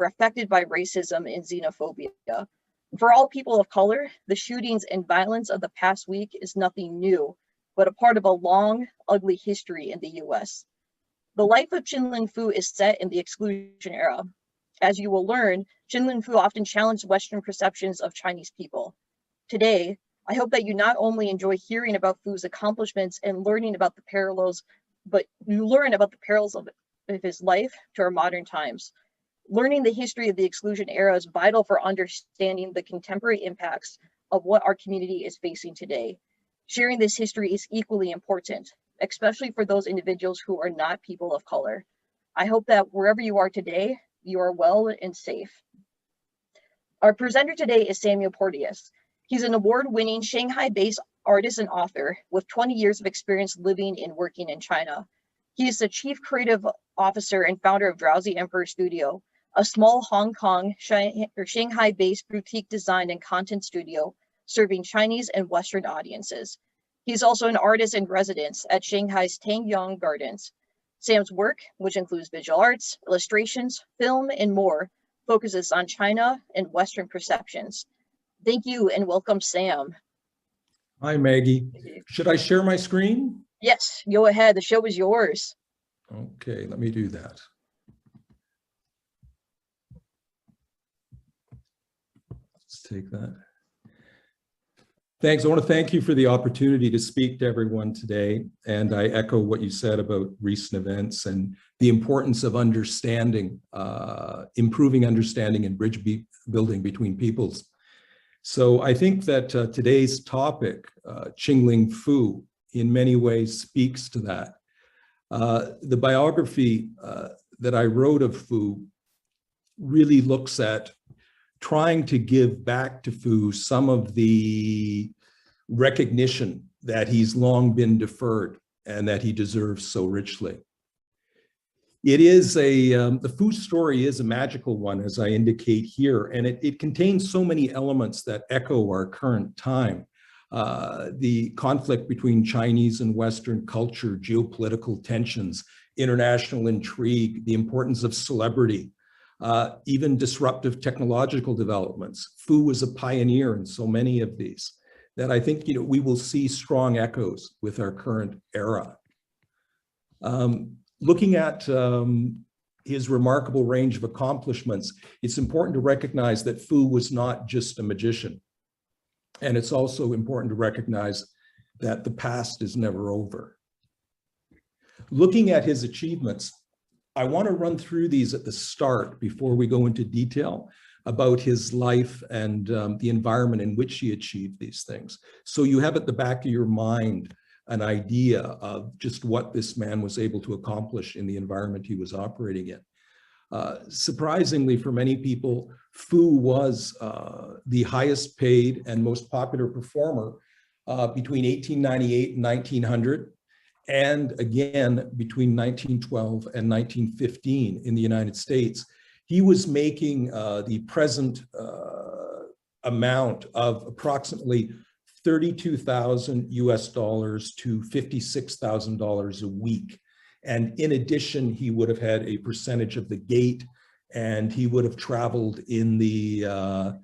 are affected by racism and xenophobia. For all people of color, the shootings and violence of the past week is nothing new, but a part of a long, ugly history in the US. The life of Chinlin Fu is set in the exclusion era. As you will learn, Chinlin Fu often challenged Western perceptions of Chinese people. Today, I hope that you not only enjoy hearing about Fu's accomplishments and learning about the parallels, but you learn about the parallels of his life to our modern times. Learning the history of the exclusion era is vital for understanding the contemporary impacts of what our community is facing today. Sharing this history is equally important, especially for those individuals who are not people of color. I hope that wherever you are today, you are well and safe. Our presenter today is Samuel Porteous. He's an award-winning Shanghai-based artist and author with 20 years of experience living and working in China. He is the chief creative officer and founder of Drowsy Emperor Studio, a small Hong Kong or Shanghai-based boutique design and content studio serving Chinese and Western audiences. He's also an artist in residence at Shanghai's Tangyong Gardens. Sam's work, which includes visual arts, illustrations, film, and more, focuses on China and Western perceptions. Thank you and welcome, Sam. Hi, Maggie. Should I share my screen? Yes, go ahead. The show is yours. Okay, let me do that. Let's take that. Thanks. I want to thank you for the opportunity to speak to everyone today. And I echo what you said about recent events and the importance of understanding, improving understanding and bridge building between peoples. So I think that today's topic, Chinlin Fu, in many ways speaks to that. The biography that I wrote of Fu really looks at trying to give back to Fu some of the recognition that he's long been deferred and that he deserves so richly. It is the Fu story is a magical one, as I indicate here, and it contains so many elements that echo our current time. The conflict between Chinese and Western culture, geopolitical tensions, international intrigue, the importance of celebrity, even disruptive technological developments. Fu was a pioneer in so many of these that I think we will see strong echoes with our current era. Looking at his remarkable range of accomplishments, it's important to recognize that Fu was not just a magician. And it's also important to recognize that the past is never over. Looking at his achievements, I want to run through these at the start before we go into detail about his life and the environment in which he achieved these things. So you have at the back of your mind an idea of just what this man was able to accomplish in the environment he was operating in. Surprisingly for many people, Fu was the highest paid and most popular performer between 1898 and 1900, and again between 1912 and 1915 in the United States. He was making the present amount of approximately $32,000 US to $56,000 a week. And in addition, he would have had a percentage of the gate, and he would have traveled in the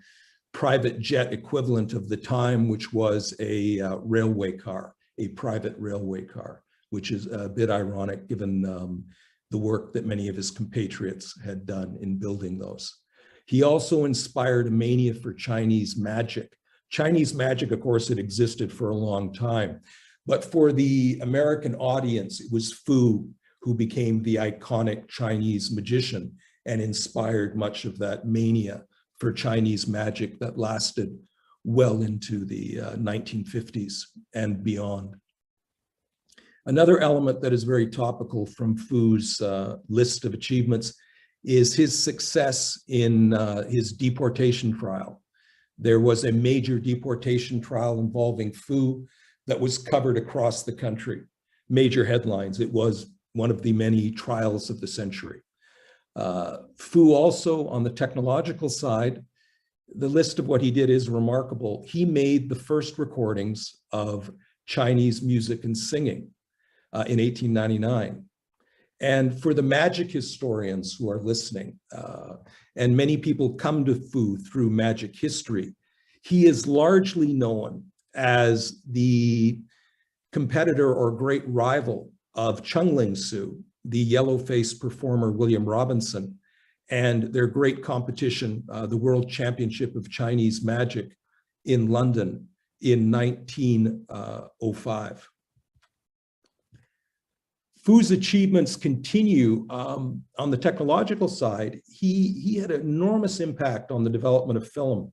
private jet equivalent of the time, which was a railway car, a private railway car, which is a bit ironic given the work that many of his compatriots had done in building those. He also inspired a mania for Chinese magic. Chinese magic, of course, had existed for a long time, but for the American audience, it was Fu who became the iconic Chinese magician and inspired much of that mania for Chinese magic that lasted well into the 1950s and beyond. Another element that is very topical from Fu's list of achievements is his success in his deportation trial. There was a major deportation trial involving Fu that was covered across the country. Major headlines. It was one of the many trials of the century. Fu also, on the technological side, the list of what he did is remarkable. He made the first recordings of Chinese music and singing in 1899. And for the magic historians who are listening, and many people come to Fu through magic history, he is largely known as the competitor or great rival of Chung Su, the yellow-faced performer William Robinson, and their great competition, the World Championship of Chinese Magic in London in 1905. Fu's achievements continue on the technological side. He had an enormous impact on the development of film.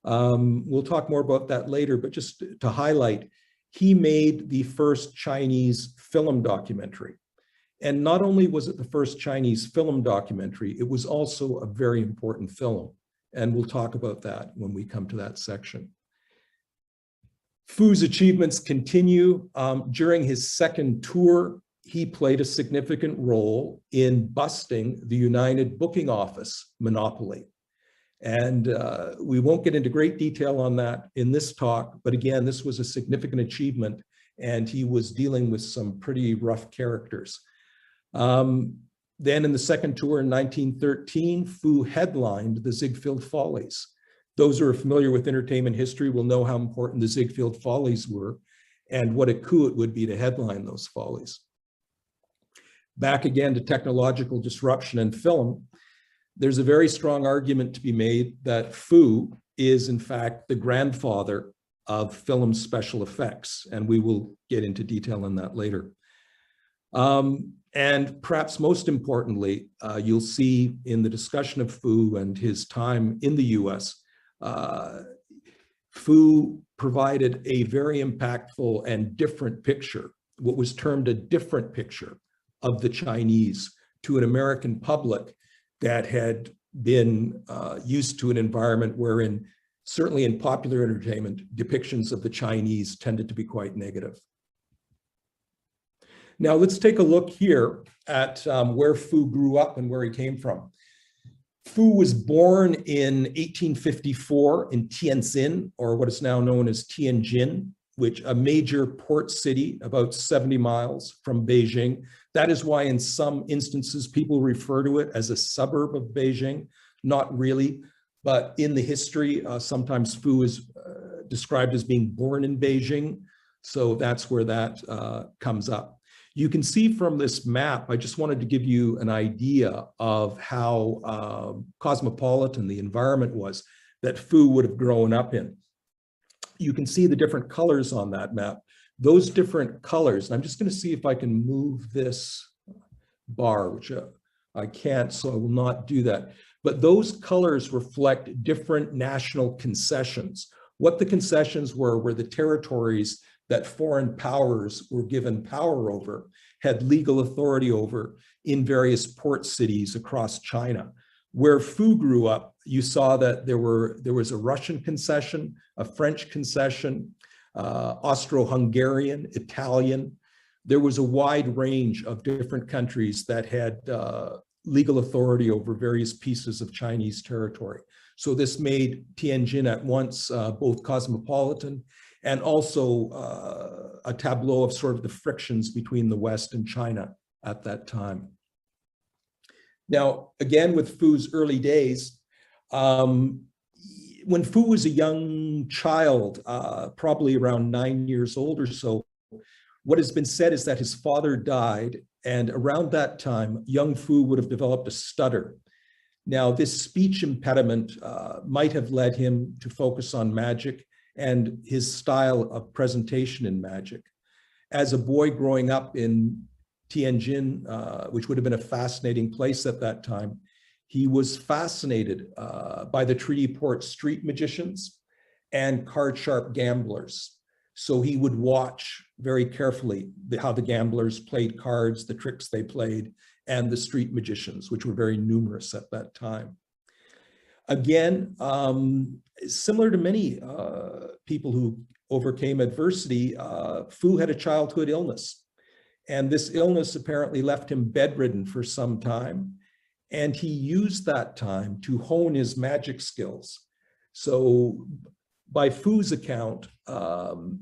We'll talk more about that later, but just to highlight, he made the first Chinese film documentary. And not only was it the first Chinese film documentary, it was also a very important film. And we'll talk about that when we come to that section. Fu's achievements continue. During his second tour, he played a significant role in busting the United Booking Office monopoly. And we won't get into great detail on that in this talk, but again, this was a significant achievement, and he was dealing with some pretty rough characters. Then in the second tour in 1913, Fu headlined the Ziegfeld Follies. Those who are familiar with entertainment history will know how important the Ziegfeld Follies were and what a coup it would be to headline those follies. Back again to technological disruption in film, there's a very strong argument to be made that Fu is in fact the grandfather of film special effects, and we will get into detail on that later. And perhaps most importantly, you'll see in the discussion of Fu and his time in the US, Fu provided a very impactful and different picture, what was termed a different picture of the Chinese to an American public that had been used to an environment wherein, certainly in popular entertainment, depictions of the Chinese tended to be quite negative. Now let's take a look here at where Fu grew up and where he came from. Fu was born in 1854 in Tianjin, or what is now known as Tianjin, which a major port city about 70 miles from Beijing. That is why in some instances people refer to it as a suburb of Beijing. Not really, but in the history, sometimes Fu is described as being born in Beijing. So that's where that comes up. You can see from this map, I just wanted to give you an idea of how cosmopolitan the environment was that Fu would have grown up in. You can see the different colors on that map. Those different colors, and I'm just going to see if I can move this bar, which I can't, so I will not do that. But those colors reflect different national concessions. What the concessions were the territories that foreign powers were given power over, had legal authority over in various port cities across China. Where Fu grew up, you saw that there was a Russian concession, a French concession, Austro-Hungarian, Italian. There was a wide range of different countries that had legal authority over various pieces of Chinese territory. So this made Tianjin at once both cosmopolitan and also a tableau of sort of the frictions between the West and China at that time. Now, again, with Fu's early days, when Fu was a young child, probably around 9 years old or so, what has been said is that his father died, and around that time, young Fu would have developed a stutter. Now, this speech impediment might have led him to focus on magic and his style of presentation in magic. As a boy growing up in Tianjin, which would have been a fascinating place at that time, he was fascinated by the treaty port street magicians and card-sharp gamblers. So he would watch very carefully how the gamblers played cards, the tricks they played, and the street magicians, which were very numerous at that time. Again, similar to many people who overcame adversity, Fu had a childhood illness. And this illness apparently left him bedridden for some time. And he used that time to hone his magic skills. So by Fu's account,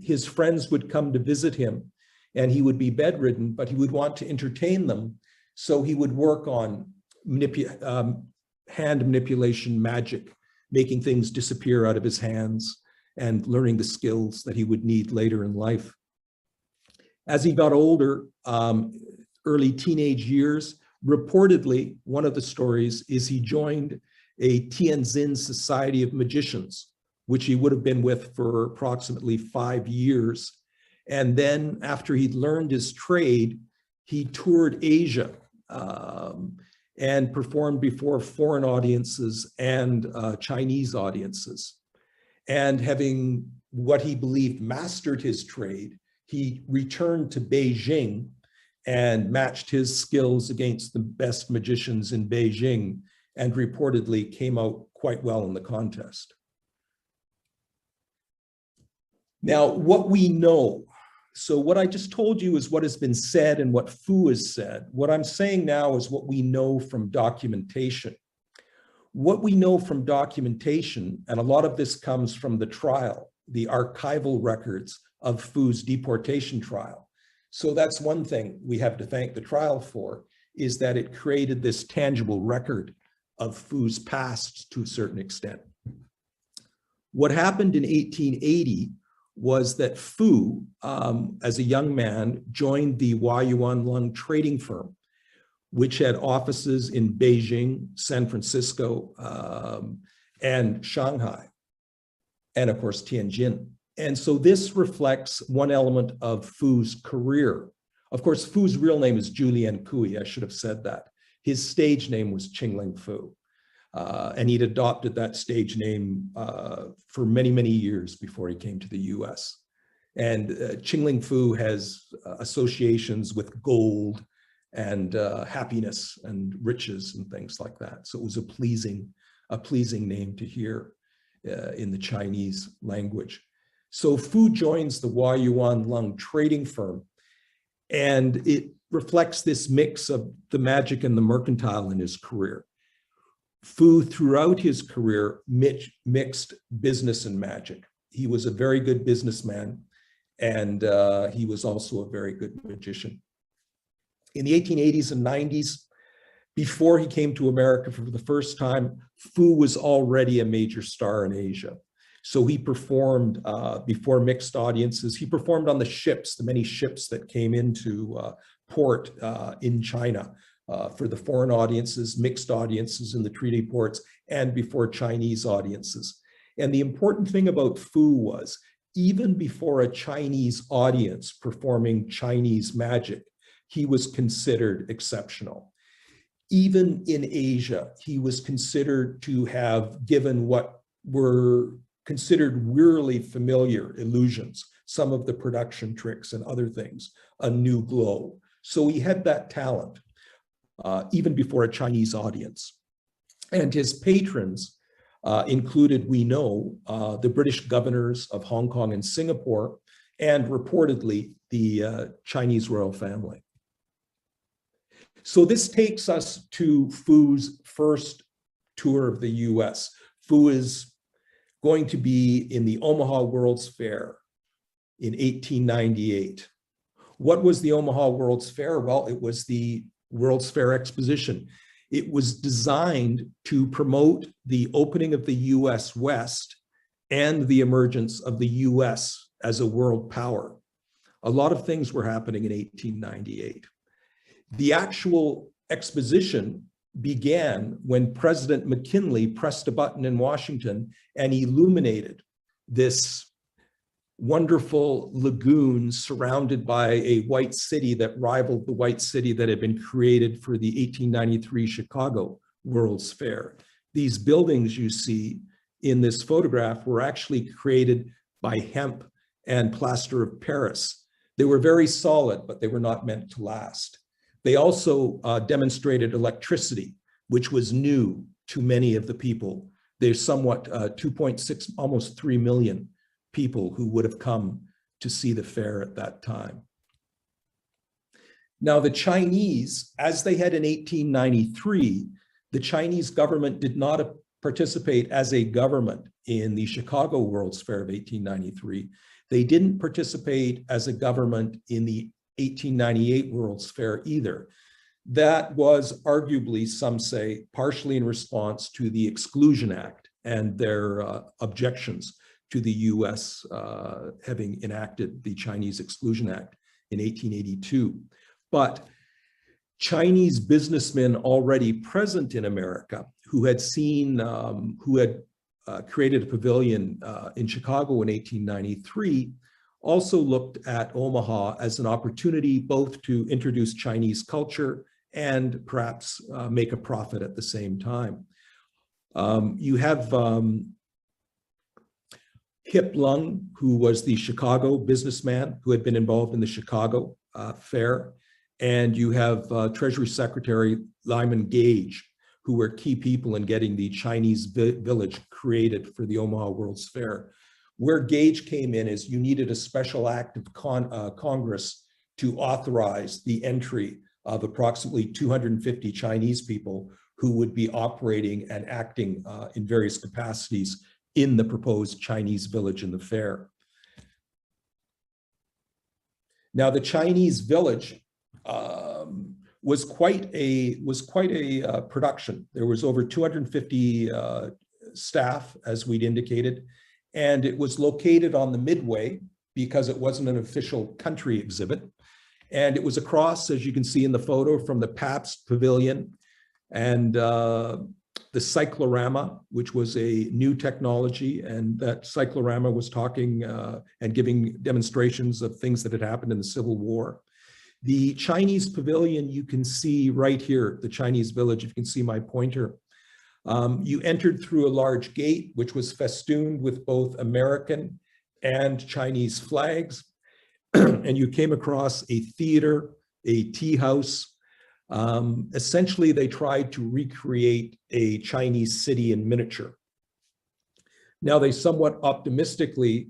his friends would come to visit him and he would be bedridden, but he would want to entertain them. So he would work on hand manipulation magic, making things disappear out of his hands and learning the skills that he would need later in life. As he got older, early teenage years, reportedly, one of the stories is he joined a Tianjin Society of Magicians, which he would have been with for approximately 5 years. And then after he'd learned his trade, he toured Asia and performed before foreign audiences and Chinese audiences. And having what he believed mastered his trade, he returned to Beijing and matched his skills against the best magicians in Beijing and reportedly came out quite well in the contest. Now, what we know, so what I just told you is what has been said and what Fu has said. What I'm saying now is what we know from documentation. What we know from documentation, and a lot of this comes from the trial, the archival records of Fu's deportation trial. So that's one thing we have to thank the trial for, is that it created this tangible record of Fu's past to a certain extent. What happened in 1880 was that Fu, as a young man, joined the Huayuan Lung trading firm, which had offices in Beijing, San Francisco, and Shanghai, and of course, Tianjin. And so this reflects one element of Fu's career. Of course, Fu's real name is Julian Cui. I should have said that. His stage name was Qingling Fu. And he'd adopted that stage name for many, many years before he came to the US. And Qingling Fu has associations with gold and happiness and riches and things like that. So it was a pleasing name to hear in the Chinese language. So Fu joins the Huayuan Lung trading firm, and it reflects this mix of the magic and the mercantile in his career. Fu, throughout his career, mixed business and magic. He was a very good businessman, and he was also a very good magician. In the 1880s and 90s, before he came to America for the first time, Fu was already a major star in Asia. So he performed before mixed audiences. He performed on the ships, the many ships that came into port in China for the foreign audiences, mixed audiences in the treaty ports, and before Chinese audiences. And the important thing about Fu was, even before a Chinese audience performing Chinese magic, he was considered exceptional. Even in Asia, he was considered to have given what were considered wearily familiar illusions, some of the production tricks and other things, a new glow. So he had that talent, even before a Chinese audience. And his patrons included, we know, the British governors of Hong Kong and Singapore, and reportedly the Chinese royal family. So this takes us to Fu's first tour of the US. Fu is going to be in the Omaha World's Fair in 1898. What was the Omaha World's Fair? Well, it was the World's Fair Exposition. It was designed to promote the opening of the US West and the emergence of the US as a world power. A lot of things were happening in 1898. The actual exposition began when President McKinley pressed a button in Washington and illuminated this wonderful lagoon surrounded by a white city that rivaled the white city that had been created for the 1893 Chicago World's Fair. These buildings you see in this photograph were actually created by hemp and plaster of Paris. They were very solid, but they were not meant to last. They also demonstrated electricity, which was new to many of the people. There's somewhat 2.6, almost 3 million people who would have come to see the fair at that time. Now, the Chinese, as they had in 1893, the Chinese government did not participate as a government in the Chicago World's Fair of 1893. They didn't participate as a government in the 1898 World's Fair either. That was arguably, some say, partially in response to the Exclusion Act and their objections to the US having enacted the Chinese Exclusion Act in 1882. But Chinese businessmen already present in America who had created a pavilion in Chicago in 1893 also looked at Omaha as an opportunity both to introduce Chinese culture and perhaps make a profit at the same time. You have Hip Lung, who was the Chicago businessman who had been involved in the Chicago Fair, and you have Treasury Secretary Lyman Gage, who were key people in getting the Chinese village created for the Omaha World's Fair. Where Gage came in is you needed a special act of Congress to authorize the entry of approximately 250 Chinese people who would be operating and acting in various capacities in the proposed Chinese village in the fair. Now, the Chinese village was quite a production. There was over 250 staff, as we'd indicated, and it was located on the Midway because it wasn't an official country exhibit. And it was across, as you can see in the photo, from the Pabst Pavilion and the cyclorama, which was a new technology, and that cyclorama was talking and giving demonstrations of things that had happened in the Civil War. The Chinese pavilion you can see right here, the Chinese village, if you can see my pointer. You entered through a large gate, which was festooned with both American and Chinese flags. And you came across a theater, a tea house. Essentially, they tried to recreate a Chinese city in miniature. Now, they somewhat optimistically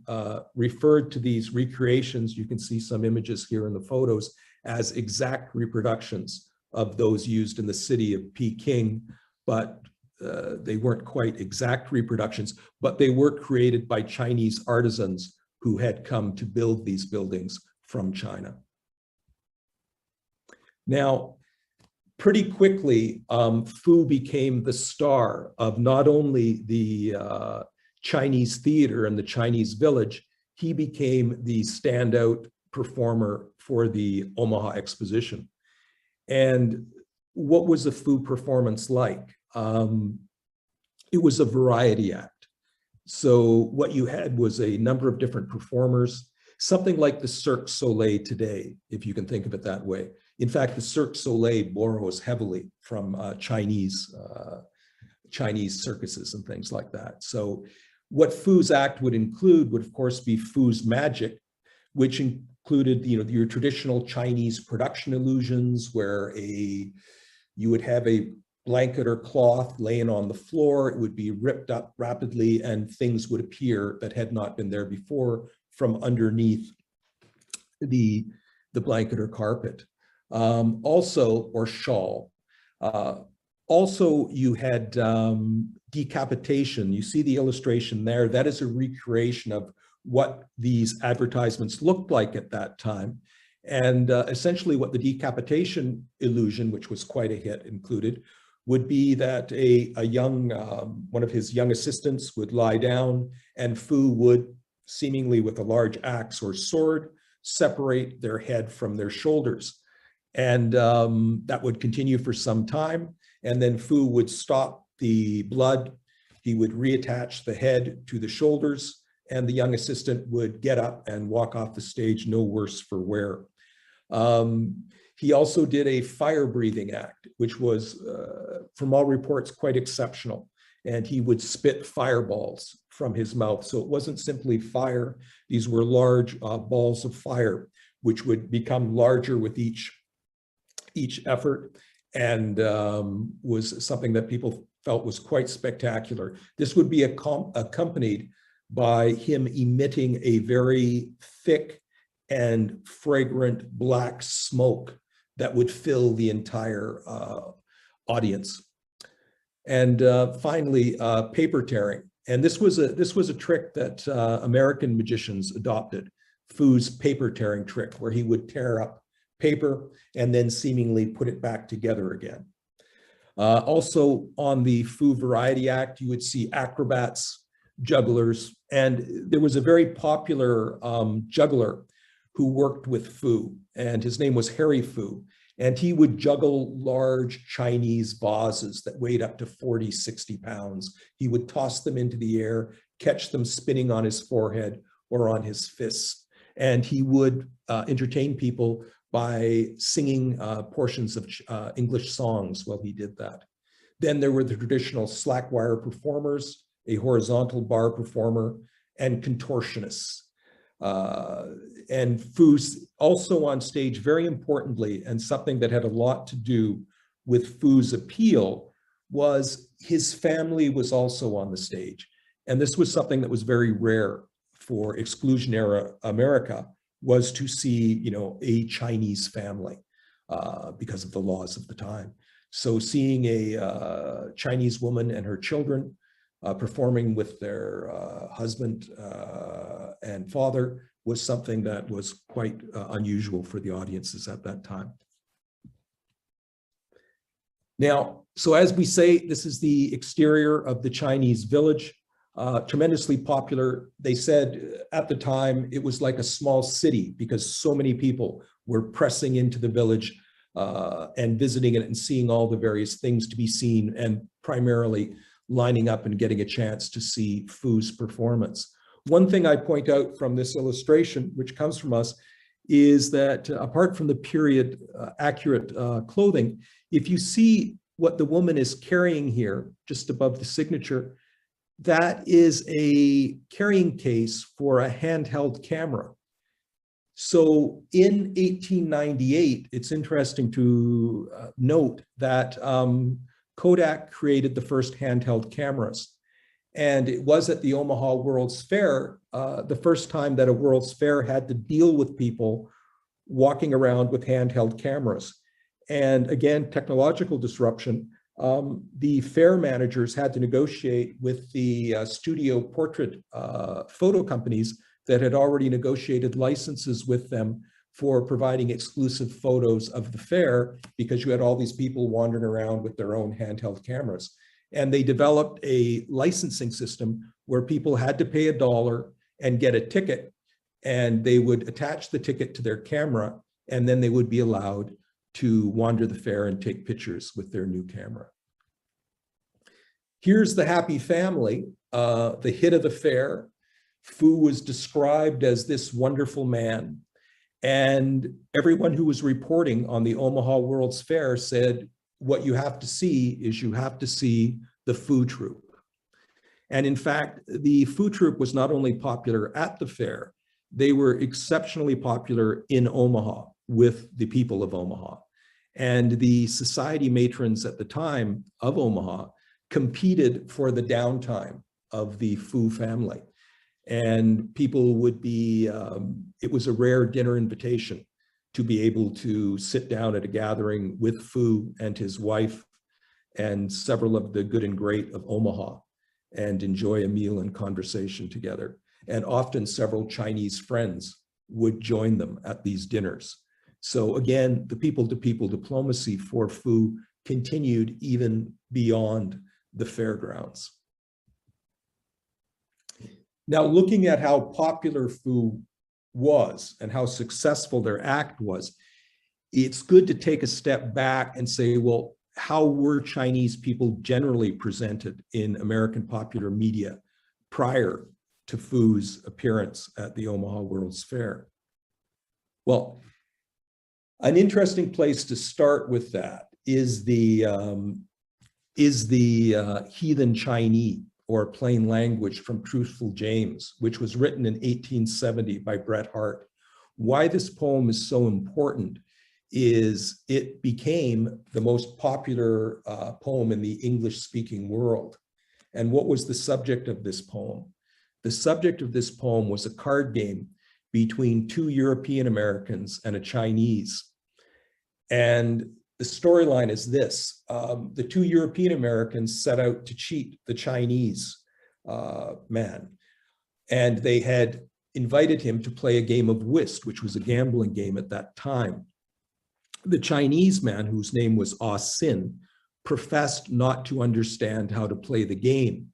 referred to these recreations, you can see some images here in the photos, as exact reproductions of those used in the city of Peking, but they weren't quite exact reproductions, but they were created by Chinese artisans who had come to build these buildings from China. Now, pretty quickly, Fu became the star of not only the Chinese theater and the Chinese village, he became the standout performer for the Omaha Exposition. And what was the Fu performance like? It was a variety act. So what you had was a number of different performers, something like the Cirque du Soleil today, if you can think of it that way. In fact, the Cirque du Soleil borrows heavily from Chinese circuses and things like that. So what Fu's act would include would, of course, be Fu's magic, which included, your traditional Chinese production illusions, where you would have a blanket or cloth laying on the floor, it would be ripped up rapidly, and things would appear that had not been there before from underneath the blanket or carpet. Or shawl. Also, you had decapitation. You see the illustration there. That is a recreation of what these advertisements looked like at that time. And essentially what the decapitation illusion, which was quite a hit, included, would be that one of his young assistants would lie down, and Fu would, seemingly with a large axe or sword, separate their head from their shoulders. And that would continue for some time. And then Fu would stop the blood. He would reattach the head to the shoulders, and the young assistant would get up and walk off the stage, no worse for wear. He also did a fire-breathing act, which was, from all reports, quite exceptional. And he would spit fireballs from his mouth. So it wasn't simply fire. These were large balls of fire, which would become larger with each effort, and was something that people felt was quite spectacular. This would be accompanied by him emitting a very thick and fragrant black smoke that would fill the entire audience. And finally, paper tearing. And this was a trick that American magicians adopted, Fu's paper tearing trick, where he would tear up paper and then seemingly put it back together again. Also on the Fu Variety Act, you would see acrobats, jugglers, and there was a very popular juggler who worked with Fu, and his name was Harry Fu, and he would juggle large Chinese vases that weighed up to 40, 60 pounds. He would toss them into the air, catch them spinning on his forehead or on his fists, and he would entertain people by singing portions of English songs while he did that. Then there were the traditional slack wire performers, a horizontal bar performer, and contortionists. And Fu's also on stage, very importantly, and something that had a lot to do with Fu's appeal, was his family was also on the stage. And this was something that was very rare for exclusion era America, was to see, you know, a Chinese family because of the laws of the time. So seeing a Chinese woman and her children performing with their husband and father was something that was quite unusual for the audiences at that time. Now, so as we say, this is the exterior of the Chinese village, tremendously popular. They said at the time it was like a small city because so many people were pressing into the village and visiting it and seeing all the various things to be seen, and primarily lining up and getting a chance to see Fu's performance. One thing I point out from this illustration, which comes from us, is that apart from the period accurate clothing, if you see what the woman is carrying here, just above the signature, that is a carrying case for a handheld camera. So in 1898, it's interesting to note that Kodak created the first handheld cameras. And it was at the Omaha World's Fair, the first time that a World's Fair had to deal with people walking around with handheld cameras. And again, technological disruption. The fair managers had to negotiate with the studio portrait photo companies that had already negotiated licenses with them for providing exclusive photos of the fair, because you had all these people wandering around with their own handheld cameras. And they developed a licensing system where people had to pay $1 and get a ticket, and they would attach the ticket to their camera, and then they would be allowed to wander the fair and take pictures with their new camera. Here's the happy family, the hit of the fair. Fu was described as this wonderful man. And everyone who was reporting on the Omaha World's Fair said, what you have to see is you have to see the Fu troupe. And in fact, the Fu troupe was not only popular at the fair, they were exceptionally popular in Omaha with the people of Omaha. And the society matrons at the time of Omaha competed for the downtime of the Fu family. And people would be, it was a rare dinner invitation to be able to sit down at a gathering with Fu and his wife and several of the good and great of Omaha and enjoy a meal and conversation together. And often several Chinese friends would join them at these dinners. So again, the people-to-people diplomacy for Fu continued even beyond the fairgrounds. Now, looking at how popular Fu was and how successful their act was, it's good to take a step back and say, well, how were Chinese people generally presented in American popular media prior to Fu's appearance at the Omaha World's Fair? Well, an interesting place to start with that is the Heathen Chinese, or Plain Language from Truthful James, which was written in 1870 by Bret Harte. Why this poem is so important is it became the most popular poem in the English-speaking world. And what was the subject of this poem? The subject of this poem was a card game between two European Americans and a Chinese. And the storyline is this: the two European Americans set out to cheat the Chinese man, and they had invited him to play a game of whist, which was a gambling game at that time. the Chinese man, whose name was Ah Sin, professed not to understand how to play the game.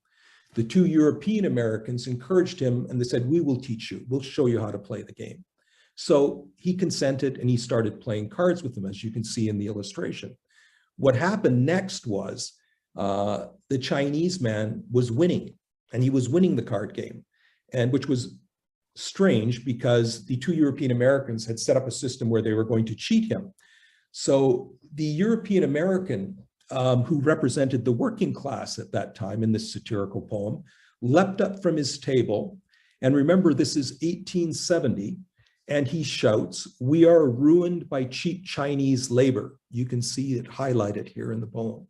The two European Americans encouraged him and they said, we will teach you, we'll show you how to play the game. So he consented and he started playing cards with them, as you can see in the illustration. What happened next was the Chinese man was winning, and he was winning the card game, and which was strange because the two European Americans had set up a system where they were going to cheat him. So the European American who represented the working class at that time in this satirical poem leapt up from his table, and remember this is 1870, and he shouts, "We are ruined by cheap Chinese labor." You can see it highlighted here in the poem.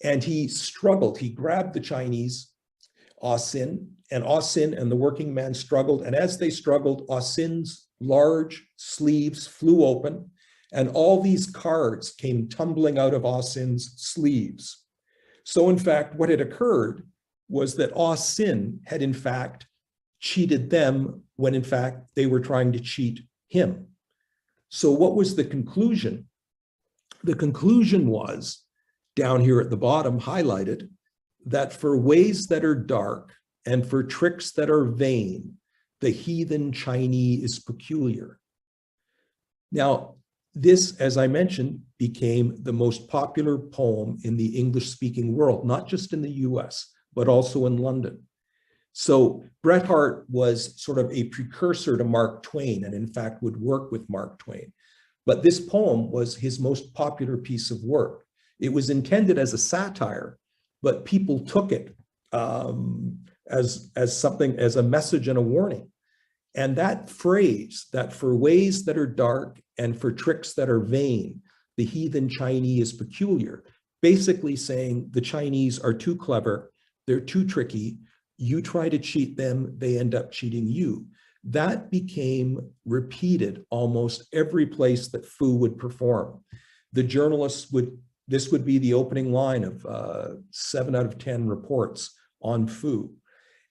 And he struggled, he grabbed the Chinese, Ah Sin, and Ah Sin and the working man struggled. And as they struggled, Ah Sin's large sleeves flew open, and all these cards came tumbling out of Ah Sin's sleeves. So in fact, what had occurred was that Ah Sin had in fact cheated them when in fact they were trying to cheat him. So what was the conclusion? The conclusion was, down here at the bottom highlighted, that for ways that are dark and for tricks that are vain, the heathen Chinese is peculiar. Now, this, as I mentioned, became the most popular poem in the English-speaking world, not just in the US, but also in London. So Bret Harte was sort of a precursor to Mark Twain, and in fact would work with Mark Twain. But this poem was his most popular piece of work. It was intended as a satire, but people took it as something, as a message and a warning. And that phrase, that for ways that are dark and for tricks that are vain, the heathen Chinese is peculiar, basically saying the Chinese are too clever, they're too tricky, you try to cheat them, they end up cheating you. That became repeated almost every place that Fu would perform. The journalists would, this would be the opening line of 7 out of 10 reports on Fu.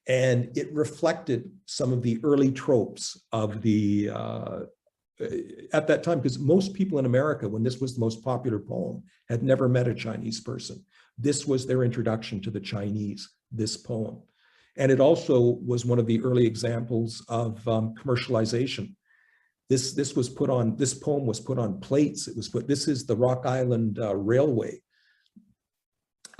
And it reflected some of the early tropes of the, at that time, because most people in America, when this was the most popular poem, had never met a Chinese person. This was their introduction to the Chinese, this poem. And it also was one of the early examples of commercialization. This poem was put on plates. It was put, this is the Rock Island Railway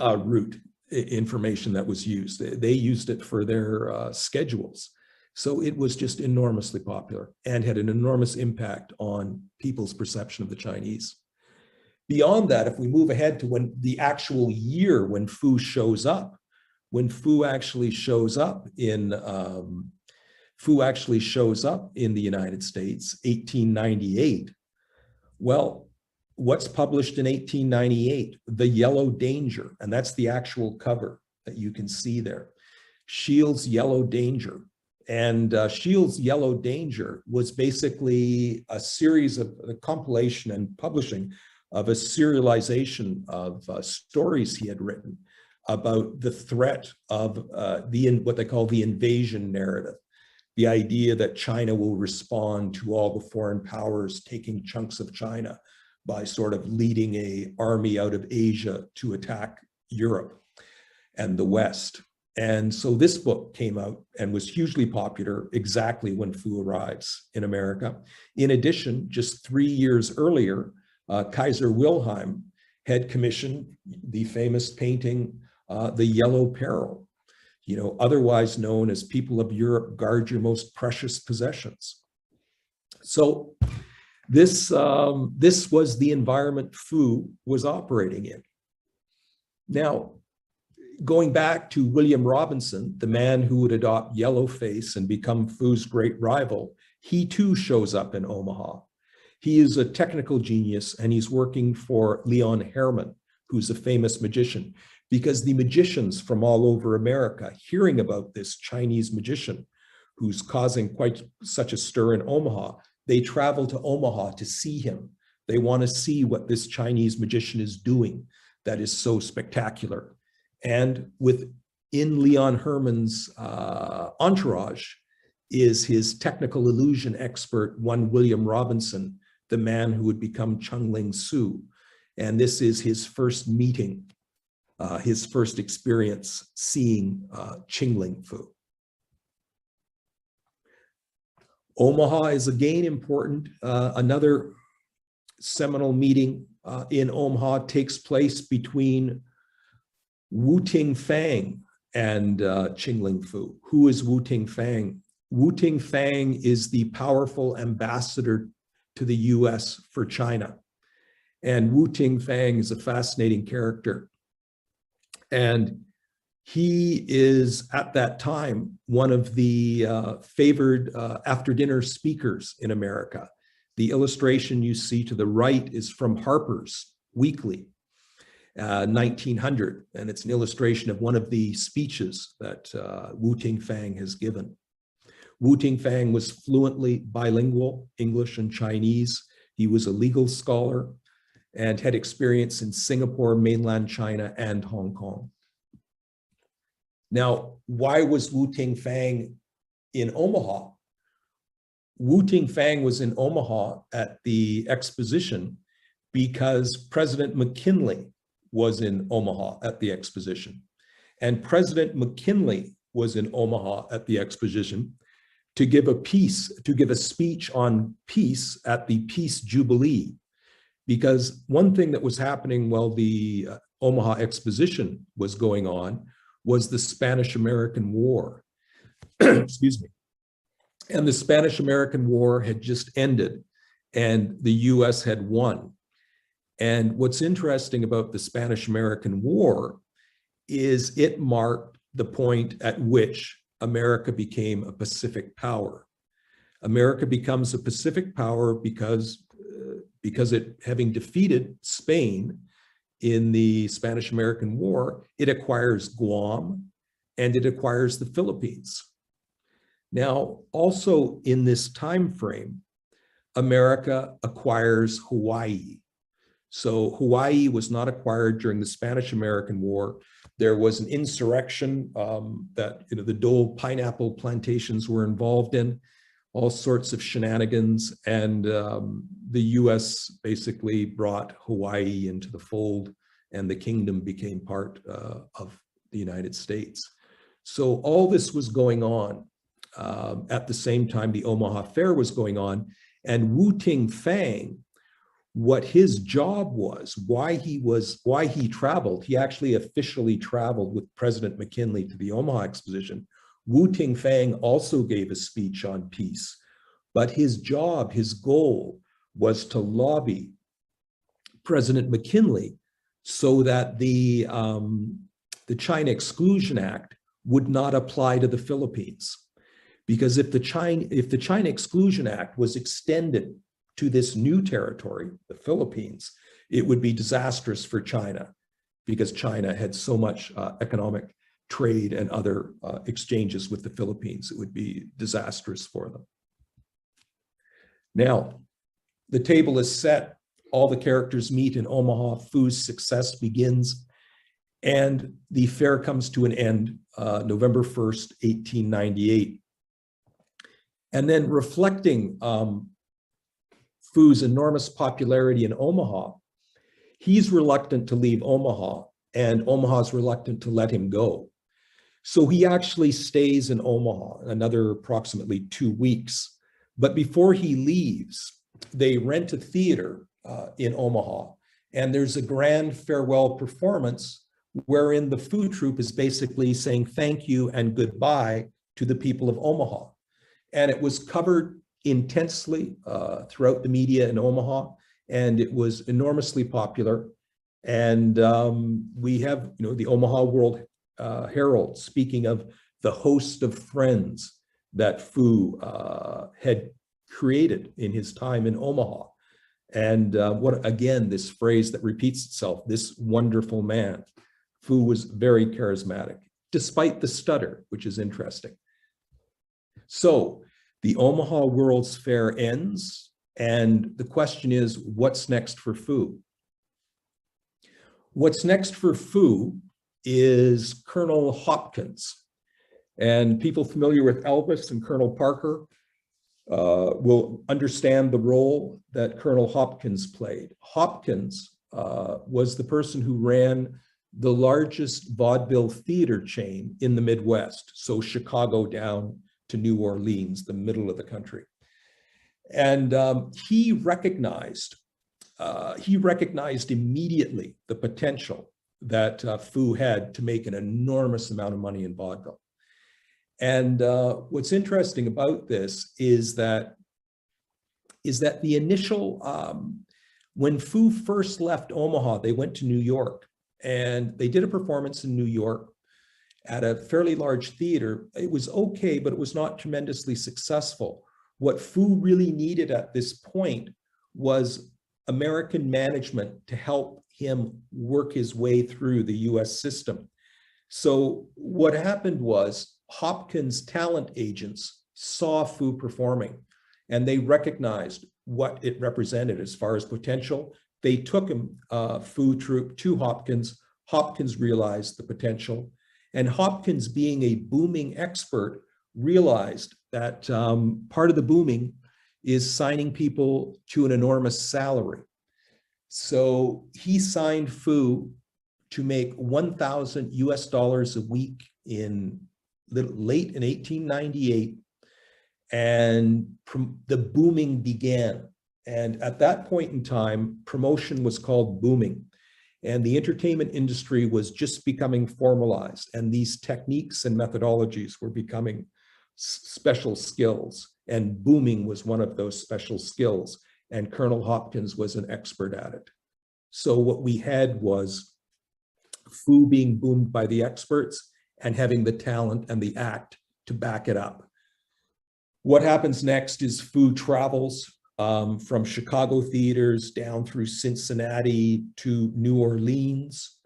route information that was used. They used it for their schedules. So it was just enormously popular and had an enormous impact on people's perception of the Chinese. Beyond that, if we move ahead to when the actual year when Fu shows up, when Fu actually shows up in the United States, 1898. Well, what's published in 1898? The Yellow Danger, and that's the actual cover that you can see there. Shields' Yellow Danger. And Shields' Yellow Danger was basically a series of a compilation and publishing of a serialization of stories he had written about the threat of what they call the invasion narrative, the idea that China will respond to all the foreign powers taking chunks of China by sort of leading an army out of Asia to attack Europe and the West. And so this book came out and was hugely popular exactly when Fu arrives in America. In addition, just 3 years earlier, Kaiser Wilhelm had commissioned the famous painting, The Yellow Peril, otherwise known as People of Europe, Guard Your Most Precious Possessions. So this was the environment Fu was operating in. Now, going back to William Robinson, the man who would adopt yellowface and become Fu's great rival, he too shows up in Omaha. He is a technical genius and he's working for Leon Herrmann, who's a famous magician, because the magicians from all over America, hearing about this Chinese magician who's causing quite such a stir in Omaha, they travel to Omaha to see him. They want to see what this Chinese magician is doing that is so spectacular. And within Leon Herrmann's entourage is his technical illusion expert, one William Robinson, the man who would become Chengling Su. And this is his first meeting, his first experience seeing Qingling Fu. Omaha is again important. Another seminal meeting in Omaha takes place between Wu Ting-fang and Qingling Fu. Who is Wu Ting-fang? Wu Ting-fang is the powerful ambassador to the US for China. And Wu Ting-fang is a fascinating character. And he is, at that time, one of the favored after-dinner speakers in America. The illustration you see to the right is from Harper's Weekly, 1900, and it's an illustration of one of the speeches that Wu Ting-fang has given. Wu Ting-fang was fluently bilingual, English and Chinese. He was a legal scholar and had experience in Singapore, mainland China, and Hong Kong. Now, why was Wu Ting-fang in Omaha? Wu Ting-fang was in Omaha at the exposition because President McKinley was in Omaha at the exposition. And President McKinley was in Omaha at the exposition to give a speech on peace at the Peace Jubilee. Because one thing that was happening while the Omaha exposition was going on was the Spanish-American War. Excuse me. And the Spanish-American War had just ended and the US had won. And what's interesting about the Spanish-American War is it marked the point at which America became a Pacific power. America becomes a Pacific power because it, having defeated Spain in the Spanish-American War, it acquires Guam and it acquires the Philippines. Now, also in this time frame, America acquires Hawaii. So Hawaii was not acquired during the Spanish-American War. There was an insurrection that the Dole pineapple plantations were involved in, all sorts of shenanigans, and the US basically brought Hawaii into the fold, and the kingdom became part of the United States. So all this was going on at the same time the Omaha Fair was going on, and Wu Ting-fang, what his job was, why he traveled, he actually officially traveled with President McKinley to the Omaha Exposition. Wu Ting-fang also gave a speech on peace, but his job, his goal was to lobby President McKinley so that the China Exclusion Act would not apply to the Philippines. Because if the China Exclusion Act was extended to this new territory, the Philippines, it would be disastrous for China because China had so much economic trade and other exchanges with the Philippines. It would be disastrous for them. Now, the table is set. All the characters meet in Omaha. Fu's success begins. And the fair comes to an end November 1st, 1898. And then reflecting Fu's enormous popularity in Omaha, he's reluctant to leave Omaha, and Omaha's reluctant to let him go. So he actually stays in Omaha another approximately 2 weeks. But before he leaves, they rent a theater in Omaha, and there's a grand farewell performance wherein the Fu troupe is basically saying thank you and goodbye to the people of Omaha. And it was covered intensely throughout the media in Omaha, and it was enormously popular. And we have, the Omaha World Herald speaking of the host of friends that Fu had created in his time in Omaha. And again, this phrase that repeats itself, this wonderful man. Fu was very charismatic, despite the stutter, which is interesting. So the Omaha World's Fair ends, and the question is, what's next for Fu? What's next for Fu is Colonel Hopkins. And people familiar with Elvis and Colonel Parker will understand the role that Colonel Hopkins played. Hopkins was the person who ran the largest vaudeville theater chain in the Midwest, so Chicago down to New Orleans, the middle of the country. And he recognized immediately the potential that Fu had to make an enormous amount of money in vaudeville. And what's interesting about this is that the initial, when Fu first left Omaha, they went to New York, and they did a performance in New York at a fairly large theater. It was okay, but it was not tremendously successful. What Fu really needed at this point was American management to help him work his way through the US system. So what happened was Hopkins' talent agents saw Fu performing, and they recognized what it represented as far as potential. They took him, Fu troupe, to Hopkins. Hopkins realized the potential, and Hopkins, being a booming expert, realized that part of the booming is signing people to an enormous salary. So he signed Fu to make $1,000 a week in late in 1898, and the booming began. And at that point in time, promotion was called booming, and the entertainment industry was just becoming formalized, and these techniques and methodologies were becoming special skills, and booming was one of those special skills, and Colonel Hopkins was an expert at it. So what we had was Fu being boomed by the experts and having the talent and the act to back it up. What happens next is Fu travels from Chicago theaters down through Cincinnati to New Orleans,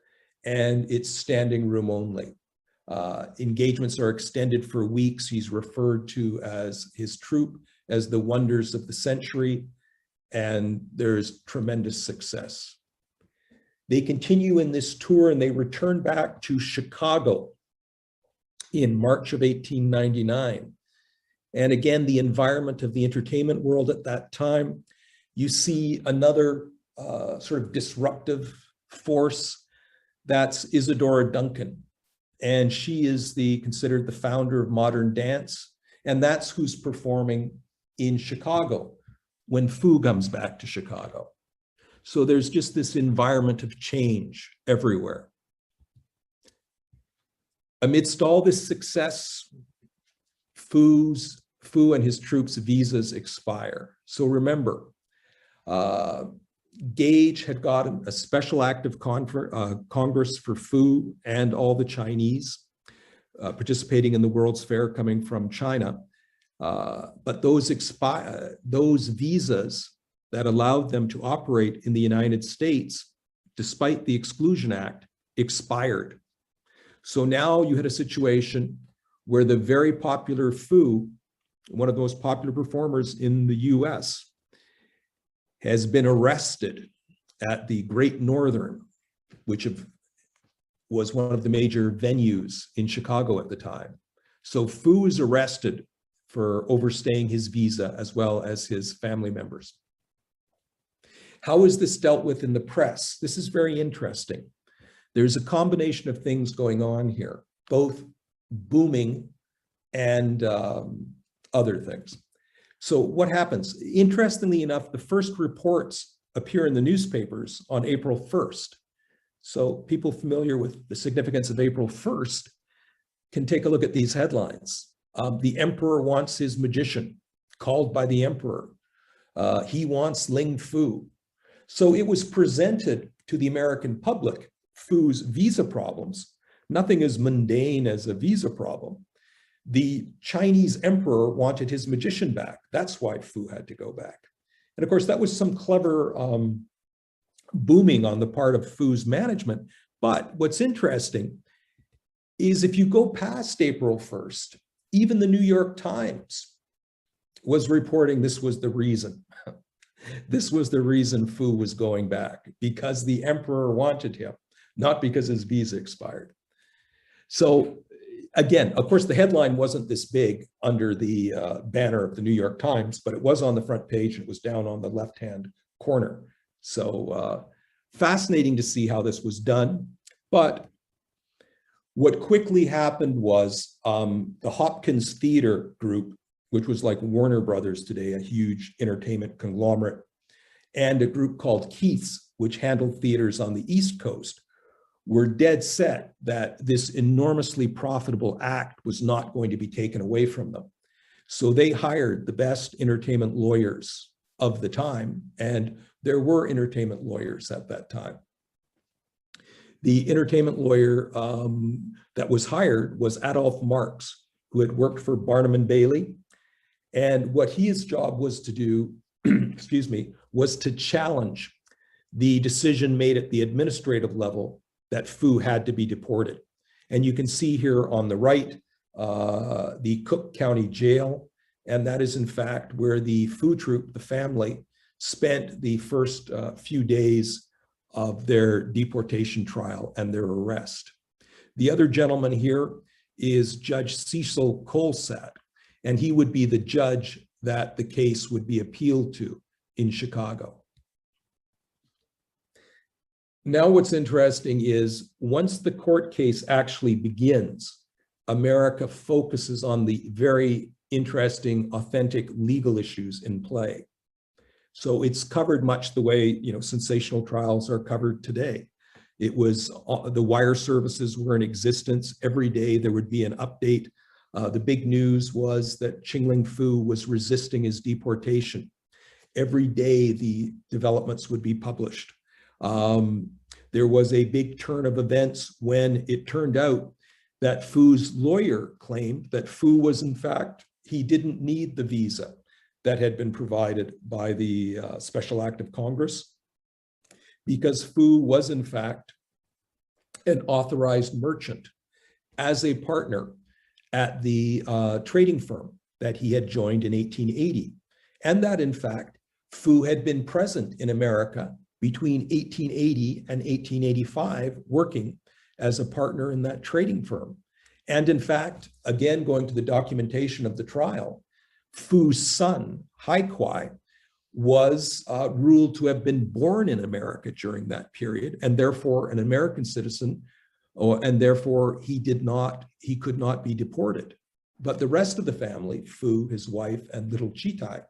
and it's standing room only. Engagements are extended for weeks. He's referred to as his troupe as the wonders of the century, and there's tremendous success. They continue in this tour, and they return back to Chicago in March of 1899. And again, the environment of the entertainment world at that time, you see another sort of disruptive force. That's Isadora Duncan. And she is considered the founder of modern dance. And that's who's performing in Chicago when Fu comes back to Chicago. So there's just this environment of change everywhere. Amidst all this success, Fu and his troops' visas expire. So remember, Gage had gotten a special act of Congress for Fu and all the Chinese participating in the World's Fair coming from China. But those visas that allowed them to operate in the United States, despite the Exclusion Act, expired. So now you had a situation where the very popular Fu, one of the most popular performers in the US, has been arrested at the Great Northern, which was one of the major venues in Chicago at the time. So Fu is arrested for overstaying his visa, as well as his family members. How is this dealt with in the press? This is very interesting. There's a combination of things going on here, both booming and other things. So what happens? Interestingly enough, the first reports appear in the newspapers on April 1st. So people familiar with the significance of April 1st can take a look at these headlines. The emperor wants his magician, called by the emperor. He wants Ling Fu. So it was presented to the American public, Fu's visa problems. Nothing as mundane as a visa problem. The Chinese emperor wanted his magician back. That's why Fu had to go back. And of course, that was some clever booming on the part of Fu's management. But what's interesting is if you go past April 1st, even the New York Times was reporting this was the reason. This was the reason Fu was going back, because the emperor wanted him, not because his visa expired. So again, of course, the headline wasn't this big under the banner of the New York Times, but it was on the front page and it was down on the left-hand corner. So fascinating to see how this was done. But what quickly happened was the Hopkins Theater Group, which was like Warner Brothers today, a huge entertainment conglomerate, and a group called Keith's, which handled theaters on the East Coast, were dead set that this enormously profitable act was not going to be taken away from them. So they hired the best entertainment lawyers of the time, and there were entertainment lawyers at that time. The entertainment lawyer that was hired was Adolph Marx, who had worked for Barnum and Bailey. And what his job was to do, excuse me, was to challenge the decision made at the administrative level that Fu had to be deported. And you can see here on the right, the Cook County Jail. And that is in fact where the Fu troop, the family, spent the first few days of their deportation trial and their arrest. The other gentleman here is Judge Cecil Colsat, and he would be the judge that the case would be appealed to in Chicago. Now what's interesting is once the court case actually begins, America focuses on the very interesting, authentic legal issues in play. So it's covered much the way, sensational trials are covered today. It was, the wire services were in existence. Every day there would be an update. The big news was that Ching-Ling Fu was resisting his deportation. Every day the developments would be published. There was a big turn of events when it turned out that Fu's lawyer claimed that Fu was, in fact, he didn't need the visa that had been provided by the Special Act of Congress, because Fu was, in fact, an authorized merchant as a partner at the trading firm that he had joined in 1880. And that, in fact, Fu had been present in America between 1880 and 1885, working as a partner in that trading firm. And in fact, again, going to the documentation of the trial, Fu's son, Hai Kwai, was ruled to have been born in America during that period, and therefore an American citizen, and therefore he could not be deported. But the rest of the family, Fu, his wife, and little Chitai,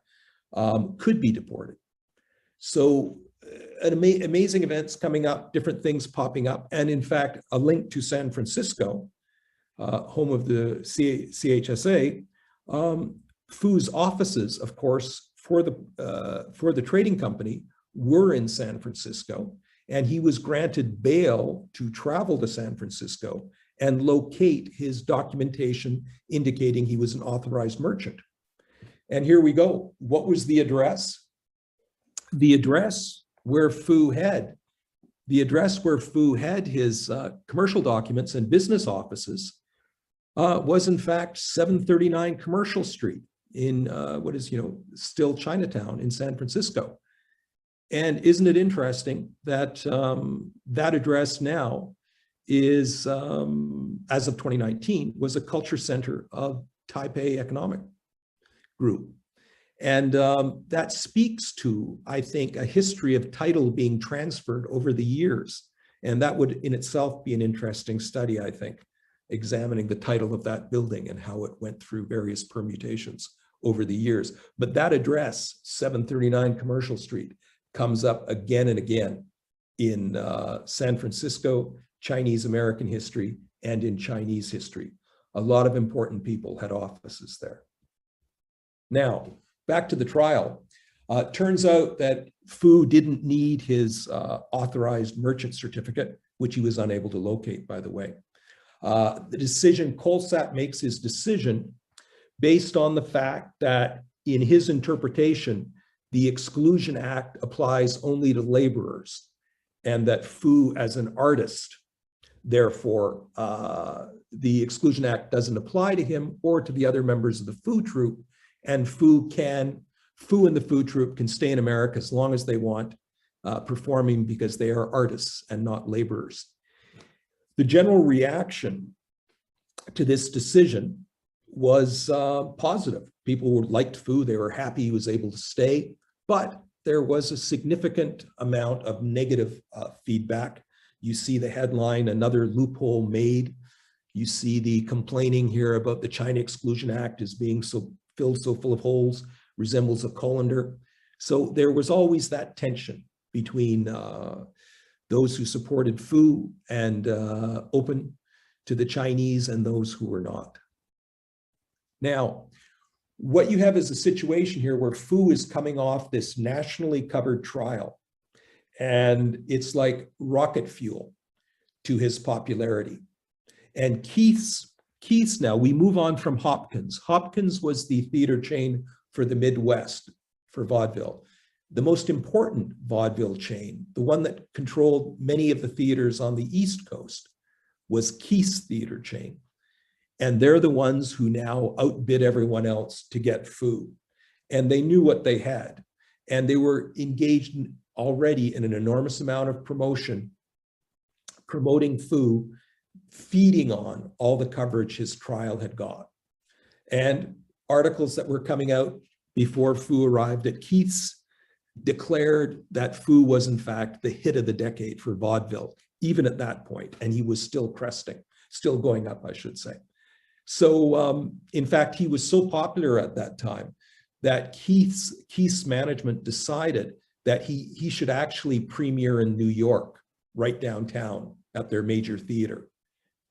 could be deported. So amazing events coming up, different things popping up, and in fact, a link to San Francisco, home of the CHSA. Fu's offices, of course, for the trading company were in San Francisco, and he was granted bail to travel to San Francisco and locate his documentation indicating he was an authorized merchant. And here we go. What was the address? The address where Fu had his commercial documents and business offices was in fact 739 Commercial Street in what is, still Chinatown in San Francisco. And isn't it interesting that that address now is, as of 2019, was a culture center of Taipei Economic Group. And that speaks to, I think, a history of title being transferred over the years. And that would in itself be an interesting study, I think, examining the title of that building and how it went through various permutations over the years. But that address, 739 Commercial Street, comes up again and again in San Francisco, Chinese American history, and in Chinese history. A lot of important people had offices there. Now, back to the trial. Turns out that Fu didn't need his authorized merchant certificate, which he was unable to locate, by the way. The decision, Colsat makes his decision based on the fact that in his interpretation, the Exclusion Act applies only to laborers, and that Fu as an artist, therefore, the Exclusion Act doesn't apply to him or to the other members of the Fu troupe, and Fu and the Fu troupe can stay in America as long as they want, performing because they are artists and not laborers. The general reaction to this decision was positive. People liked Fu, they were happy he was able to stay, but there was a significant amount of negative feedback. You see the headline, "Another Loophole Made." You see the complaining here about the China Exclusion Act as being so full of holes, resembles a colander. So there was always that tension between those who supported Fu and open to the Chinese and those who were not. Now, what you have is a situation here where Fu is coming off this nationally covered trial, and it's like rocket fuel to his popularity. And Keith's now, we move on from Hopkins. Hopkins was the theater chain for the Midwest for vaudeville. The most important vaudeville chain, the one that controlled many of the theaters on the East Coast, was Keith's theater chain. And they're the ones who now outbid everyone else to get Fu. And they knew what they had. And they were engaged already in an enormous amount of promotion, promoting Fu, feeding on all the coverage his trial had got. And articles that were coming out before Fu arrived at Keith's declared that Fu was in fact the hit of the decade for vaudeville, even at that point. And he was still cresting, still going up, I should say. So in fact, he was so popular at that time that Keith's management decided that he should actually premiere in New York, right downtown at their major theater.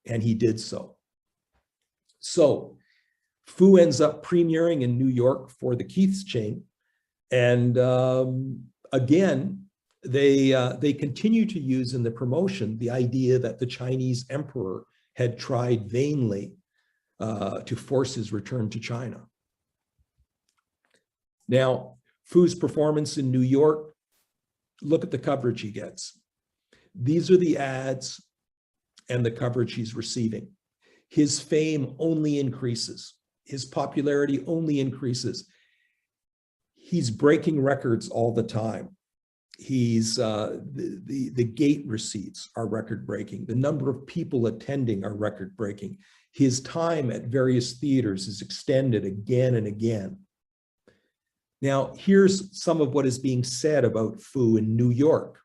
And he did so. So Fu ends up premiering in New York for the Keith's chain. And again, they continue to use in the promotion the idea that the Chinese emperor had tried vainly to force his return to China. Now, Fu's performance in New York, look at the coverage he gets. These are the ads and the coverage he's receiving. His fame only increases. His popularity only increases. He's breaking records all the time. He's the gate receipts are record breaking. The number of people attending are record breaking. His time at various theaters is extended again and again. Now, here's some of what is being said about Fu in New York.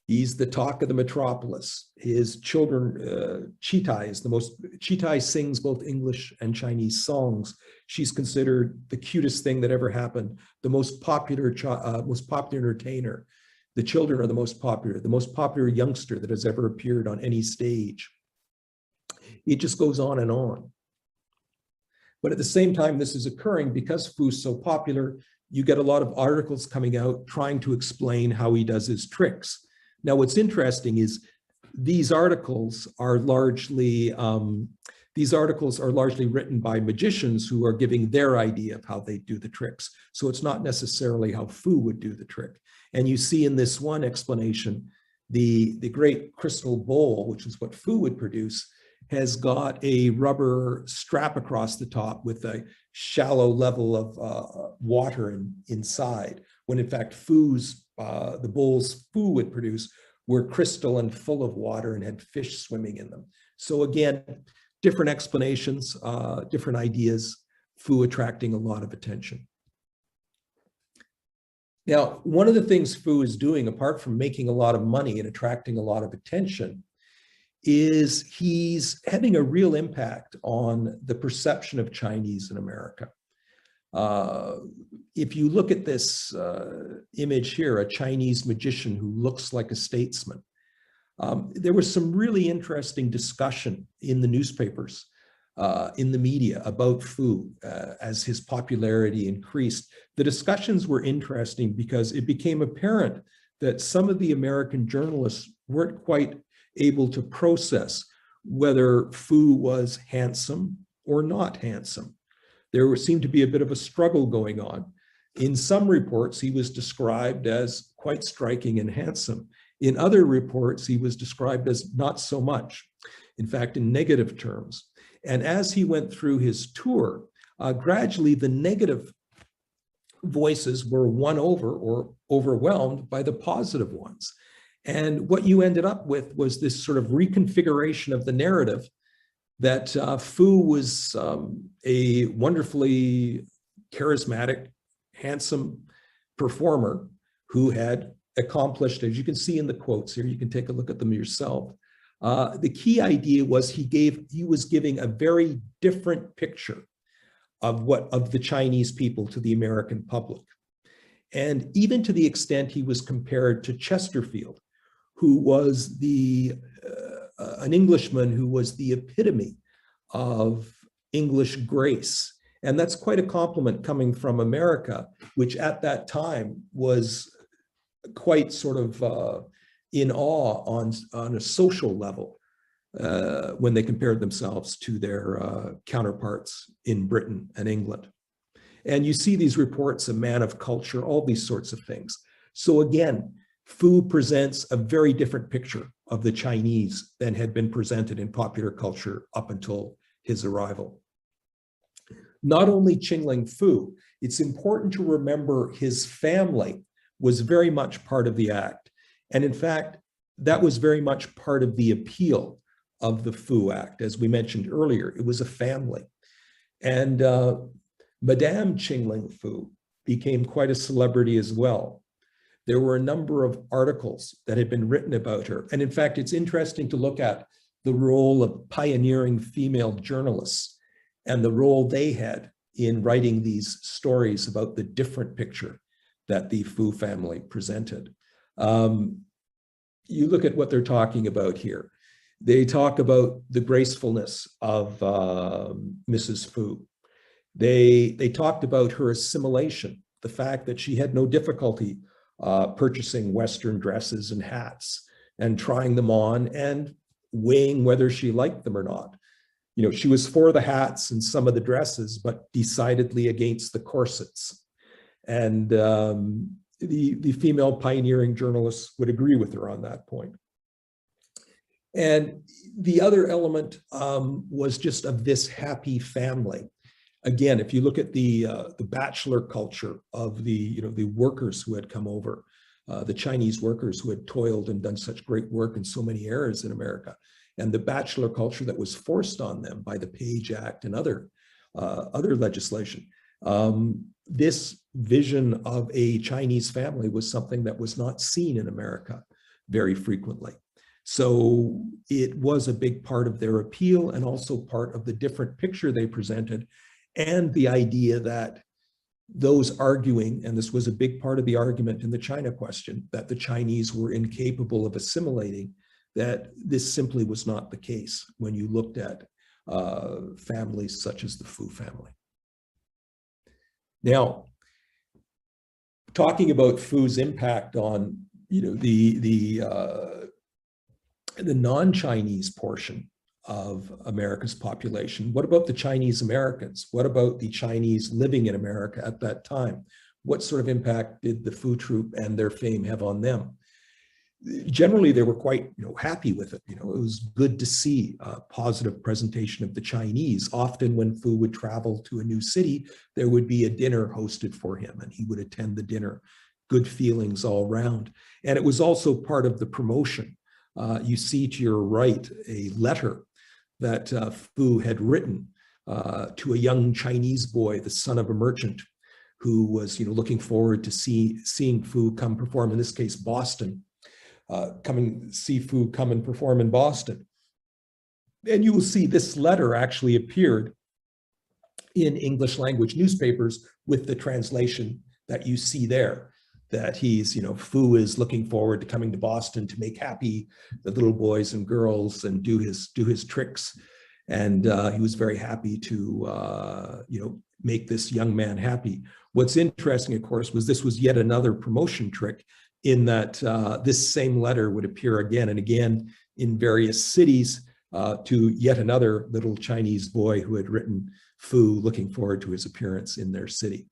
He's the talk of the metropolis. His children, Chitai sings both English and Chinese songs. She's considered the cutest thing that ever happened, the most popular entertainer. The children are the most popular youngster that has ever appeared on any stage. It just goes on and on. But at the same time this is occurring, because Fu's so popular, you get a lot of articles coming out trying to explain how he does his tricks. Now, what's interesting is these articles are largely written by magicians who are giving their idea of how they do the tricks. So it's not necessarily how Fu would do the trick. And you see in this one explanation, the great crystal bowl, which is what Fu would produce, has got a rubber strap across the top with a shallow level of water inside, when in fact the bowls Fu would produce were crystal and full of water and had fish swimming in them. So again, different explanations, different ideas, Fu attracting a lot of attention. Now, one of the things Fu is doing, apart from making a lot of money and attracting a lot of attention, is he's having a real impact on the perception of Chinese in America. If you look at this image here, a Chinese magician who looks like a statesman, there was some really interesting discussion in the newspapers, in the media about Fu as his popularity increased. The discussions were interesting because it became apparent that some of the American journalists weren't quite able to process whether Fu was handsome or not handsome. There seemed to be a bit of a struggle going on. In some reports, he was described as quite striking and handsome. In other reports, he was described as not so much, in fact, in negative terms. And as he went through his tour, gradually the negative voices were won over or overwhelmed by the positive ones. And what you ended up with was this sort of reconfiguration of the narrative that Fu was a wonderfully charismatic, handsome performer who had accomplished, as you can see in the quotes here, you can take a look at them yourself. The key idea was he was giving a very different picture of the Chinese people to the American public. And even to the extent he was compared to Chesterfield, who was an Englishman who was the epitome of English grace. And that's quite a compliment coming from America, which at that time was quite sort of in awe on a social level when they compared themselves to their counterparts in Britain and England. And you see these reports, a man of culture, all these sorts of things. So again, Fu presents a very different picture of the Chinese than had been presented in popular culture up until his arrival. Not only Qingling Fu, it's important to remember his family was very much part of the act. And in fact, that was very much part of the appeal of the Fu Act. As we mentioned earlier, it was a family. And Madame Qingling Fu became quite a celebrity as well. There were a number of articles that had been written about her. And in fact, it's interesting to look at the role of pioneering female journalists and the role they had in writing these stories about the different picture that the Fu family presented. You look at what they're talking about here. They talk about the gracefulness of Mrs. Fu. They talked about her assimilation, the fact that she had no difficulty purchasing Western dresses and hats and trying them on and weighing whether she liked them or not. You know, she was for the hats and some of the dresses, but decidedly against the corsets. And the female pioneering journalists would agree with her on that point. And the other element was just of this happy family. Again, if you look at the bachelor culture of the workers who had come over, the Chinese workers who had toiled and done such great work in so many areas in America, and the bachelor culture that was forced on them by the Page Act and other legislation. This vision of a Chinese family was something that was not seen in America very frequently. So it was a big part of their appeal and also part of the different picture they presented, and the idea that those arguing, and this was a big part of the argument in the China question, that the Chinese were incapable of assimilating, that this simply was not the case when you looked at families such as the Fu family. Now, talking about Fu's impact on the non-Chinese portion of America's population, what about the Chinese Americans? What about the Chinese living in America at that time? What sort of impact did the Fu troupe and their fame have on them? Generally, they were quite happy with it. It was good to see a positive presentation of the Chinese. Often when Fu would travel to a new city, there would be a dinner hosted for him and he would attend the dinner. Good feelings all around. And it was also part of the promotion. You see to your right a letter that Fu had written to a young Chinese boy, the son of a merchant, who was looking forward to seeing Fu come perform, in this case, Boston. See Fu come and perform in Boston. And you will see this letter actually appeared in English language newspapers with the translation that you see there, that he's, Fu is looking forward to coming to Boston to make happy the little boys and girls and do his tricks. And he was very happy to, make this young man happy. What's interesting, of course, was this was yet another promotion trick, in that this same letter would appear again and again in various cities to yet another little Chinese boy who had written Fu looking forward to his appearance in their city.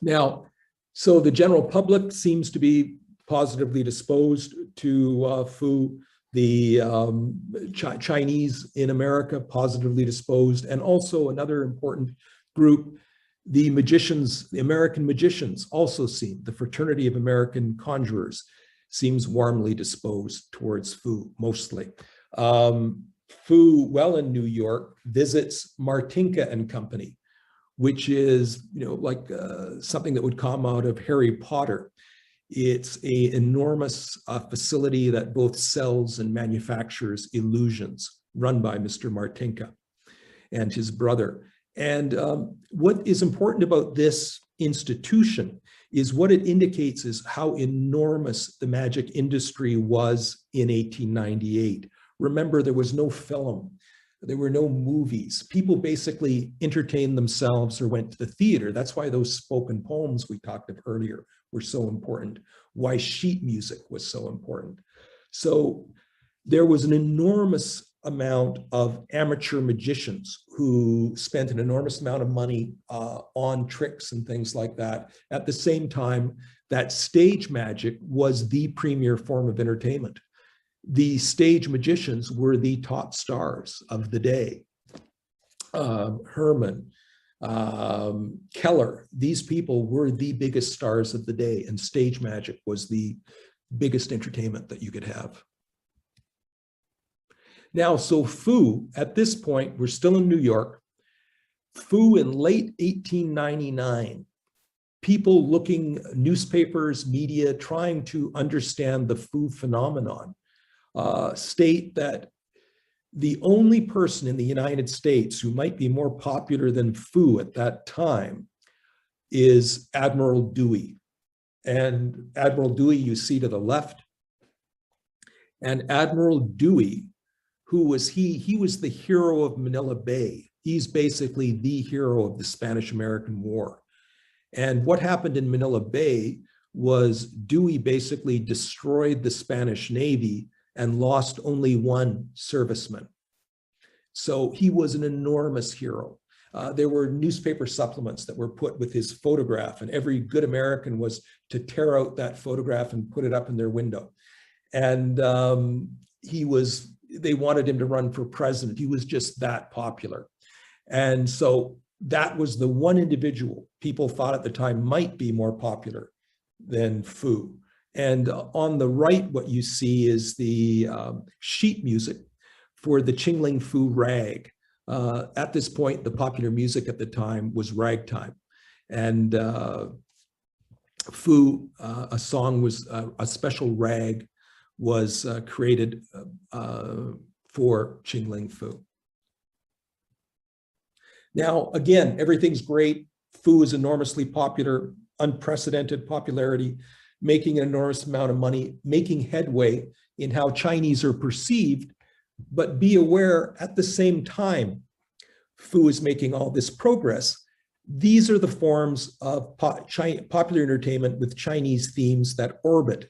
Now, so the general public seems to be positively disposed to Fu. The Chinese in America positively disposed, and also another important group, the magicians, the American magicians also seem, the fraternity of American conjurers seems warmly disposed towards Fu, mostly. Fu, well in New York, visits Martinka and Company, which is, like something that would come out of Harry Potter. It's an enormous facility that both sells and manufactures illusions, run by Mr. Martinka and his brother. And what is important about this institution is what it indicates is how enormous the magic industry was in 1898. Remember, there was no film. There were no movies. People basically entertained themselves or went to the theater. That's why those spoken poems we talked of earlier were so important, why sheet music was so important. So there was an enormous amount of amateur magicians who spent an enormous amount of money on tricks and things like that. At the same time, that stage magic was the premier form of entertainment. The stage magicians were the top stars of the day. Herman, Keller, these people were the biggest stars of the day, and stage magic was the biggest entertainment that you could have. Now, so Fu, at this point, we're still in New York. Fu in late 1899, people looking, newspapers, media, trying to understand the Fu phenomenon, state that the only person in the United States who might be more popular than Fu at that time is Admiral Dewey. And Admiral Dewey, you see to the left. And Admiral Dewey, who was he? He was the hero of Manila Bay. He's basically the hero of the Spanish-American War. And what happened in Manila Bay was Dewey basically destroyed the Spanish Navy and lost only one serviceman. So he was an enormous hero. There were newspaper supplements that were put with his photograph, and every good American was to tear out that photograph and put it up in their window. And they wanted him to run for president. He was just that popular. And so that was the one individual people thought at the time might be more popular than Fu. And on the right, what you see is the sheet music for the Qingling Fu rag. At this point, the popular music at the time was ragtime. And Fu, a song was, a special rag was created for Qingling Fu. Now, again, everything's great. Fu is enormously popular, unprecedented popularity, making an enormous amount of money, making headway in how Chinese are perceived. But be aware, at the same time, Fu is making all this progress. These are the forms of popular entertainment with Chinese themes that orbit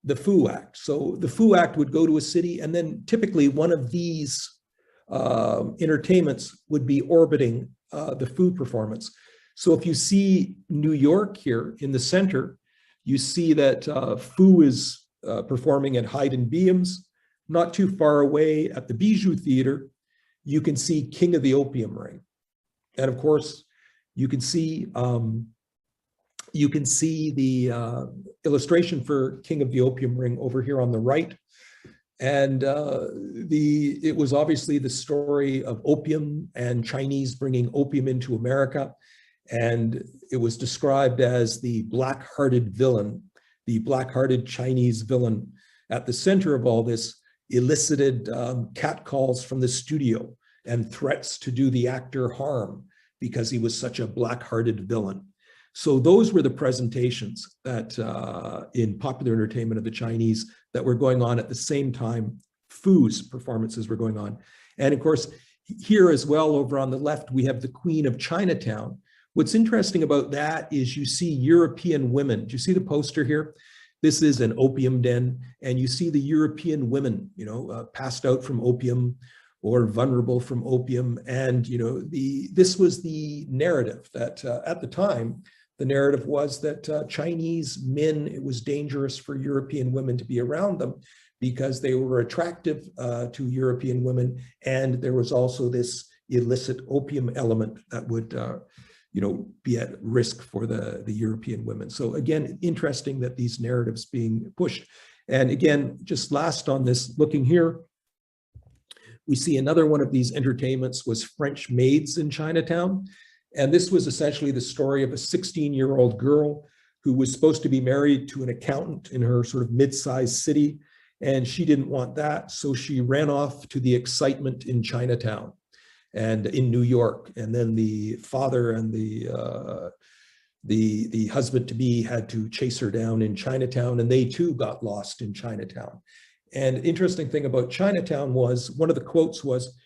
the Fu Act. So the Fu Act would go to a city, and then typically one of these entertainments would be orbiting the Fu performance. So if you see New York here in the center, you see that Fu is performing at Hyde and Beam's. Not too far away at the Bijou Theater, you can see King of the Opium Ring. And of course, you can see the illustration for King of the Opium Ring over here on the right. And it was obviously the story of opium and Chinese bringing opium into America. And it was described as the black-hearted villain, the black-hearted Chinese villain. At the center of all this elicited catcalls from the studio and threats to do the actor harm because he was such a black-hearted villain. So those were the presentations that in popular entertainment of the Chinese that were going on at the same time Fu's performances were going on. And of course, here as well over on the left, we have the Queen of Chinatown. What's interesting about that is you see European women. Do you see the poster here? This is an opium den, and you see the European women, passed out from opium or vulnerable from opium. And, this was the narrative that at the time, the narrative was that Chinese men, it was dangerous for European women to be around them because they were attractive to European women. And there was also this illicit opium element that would be at risk for the European women. So again, interesting that these narratives being pushed. And again, just last on this, looking here, We see another one of these entertainments was French Maids in Chinatown. And this was essentially the story of a 16-year-old girl who was supposed to be married to an accountant in her sort of mid-sized city. And she didn't want that. So she ran off to the excitement in Chinatown and in New York. And then the father and the husband-to-be had to chase her down in Chinatown, and they too got lost in Chinatown. And interesting thing about Chinatown was, one of the quotes was,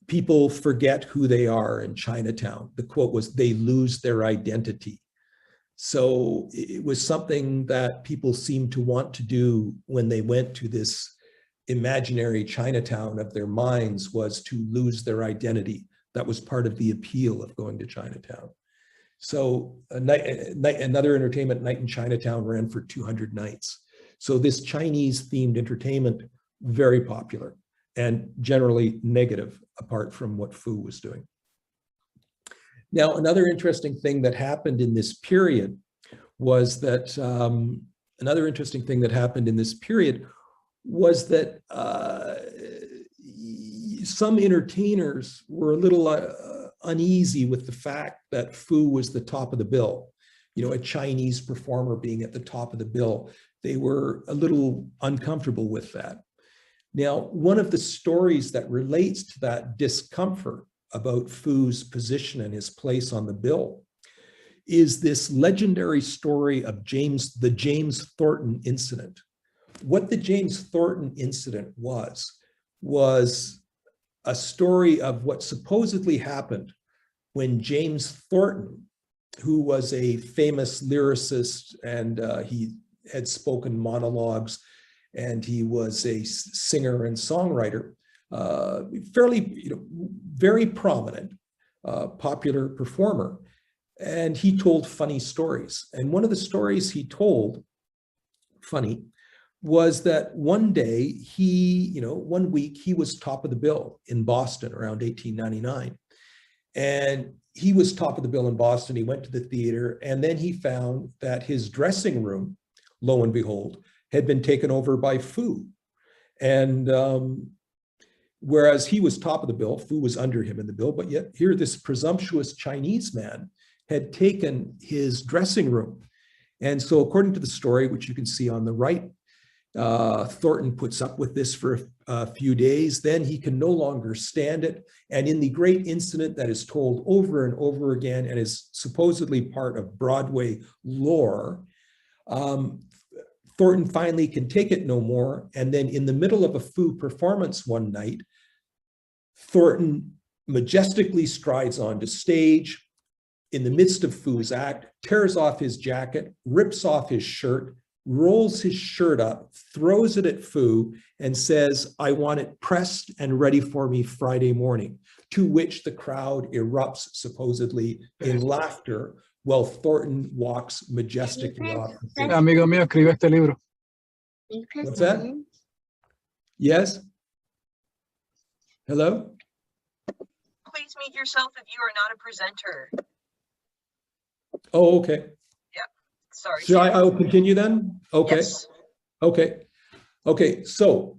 people forget who they are in Chinatown. The quote was, they lose their identity. So it was something that people seemed to want to do when they went to this imaginary Chinatown of their minds, was to lose their identity. That was part of the appeal of going to Chinatown. So another entertainment, Night in Chinatown, ran for 200 nights. So this Chinese themed entertainment, very popular and generally negative apart from what Fu was doing. Now, another interesting thing that happened in this period was that, some entertainers were a little uneasy with the fact that Fu was the top of the bill. You know, a Chinese performer being at the top of the bill. They were a little uncomfortable with that. Now, one of the stories that relates to that discomfort about Fu's position and his place on the bill is this legendary story of the James Thornton incident. What the James Thornton incident was a story of what supposedly happened when James Thornton, who was a famous lyricist, and he had spoken monologues, and he was a singer and songwriter, very prominent, popular performer. And he told funny stories. And one of the stories he told, funny, was that one day one week he was top of the bill in Boston around 1899. And he was top of the bill in Boston. He went to the theater, and then he found that his dressing room, lo and behold, had been taken over by Fu. And whereas he was top of the bill, Fu was under him in the bill, but yet here this presumptuous Chinese man had taken his dressing room. And so according to the story, which you can see on the right, Thornton puts up with this for a few days, then he can no longer stand it. And in the great incident that is told over and over again and is supposedly part of Broadway lore, Thornton finally can take it no more. And then in the middle of a Fu performance one night, Thornton majestically strides onto stage in the midst of Fu's act, tears off his jacket, rips off his shirt, rolls his shirt up, throws it at Fu, and says, "I want it pressed and ready for me Friday morning," to which the crowd erupts supposedly in laughter while Thornton walks majestically off. Amigo mío escribió este libro. What's that? Yes? Hello? Please mute yourself if you are not a presenter. Oh, okay. Yeah, sorry. So I will continue then? Okay. Yes. Okay. Okay. So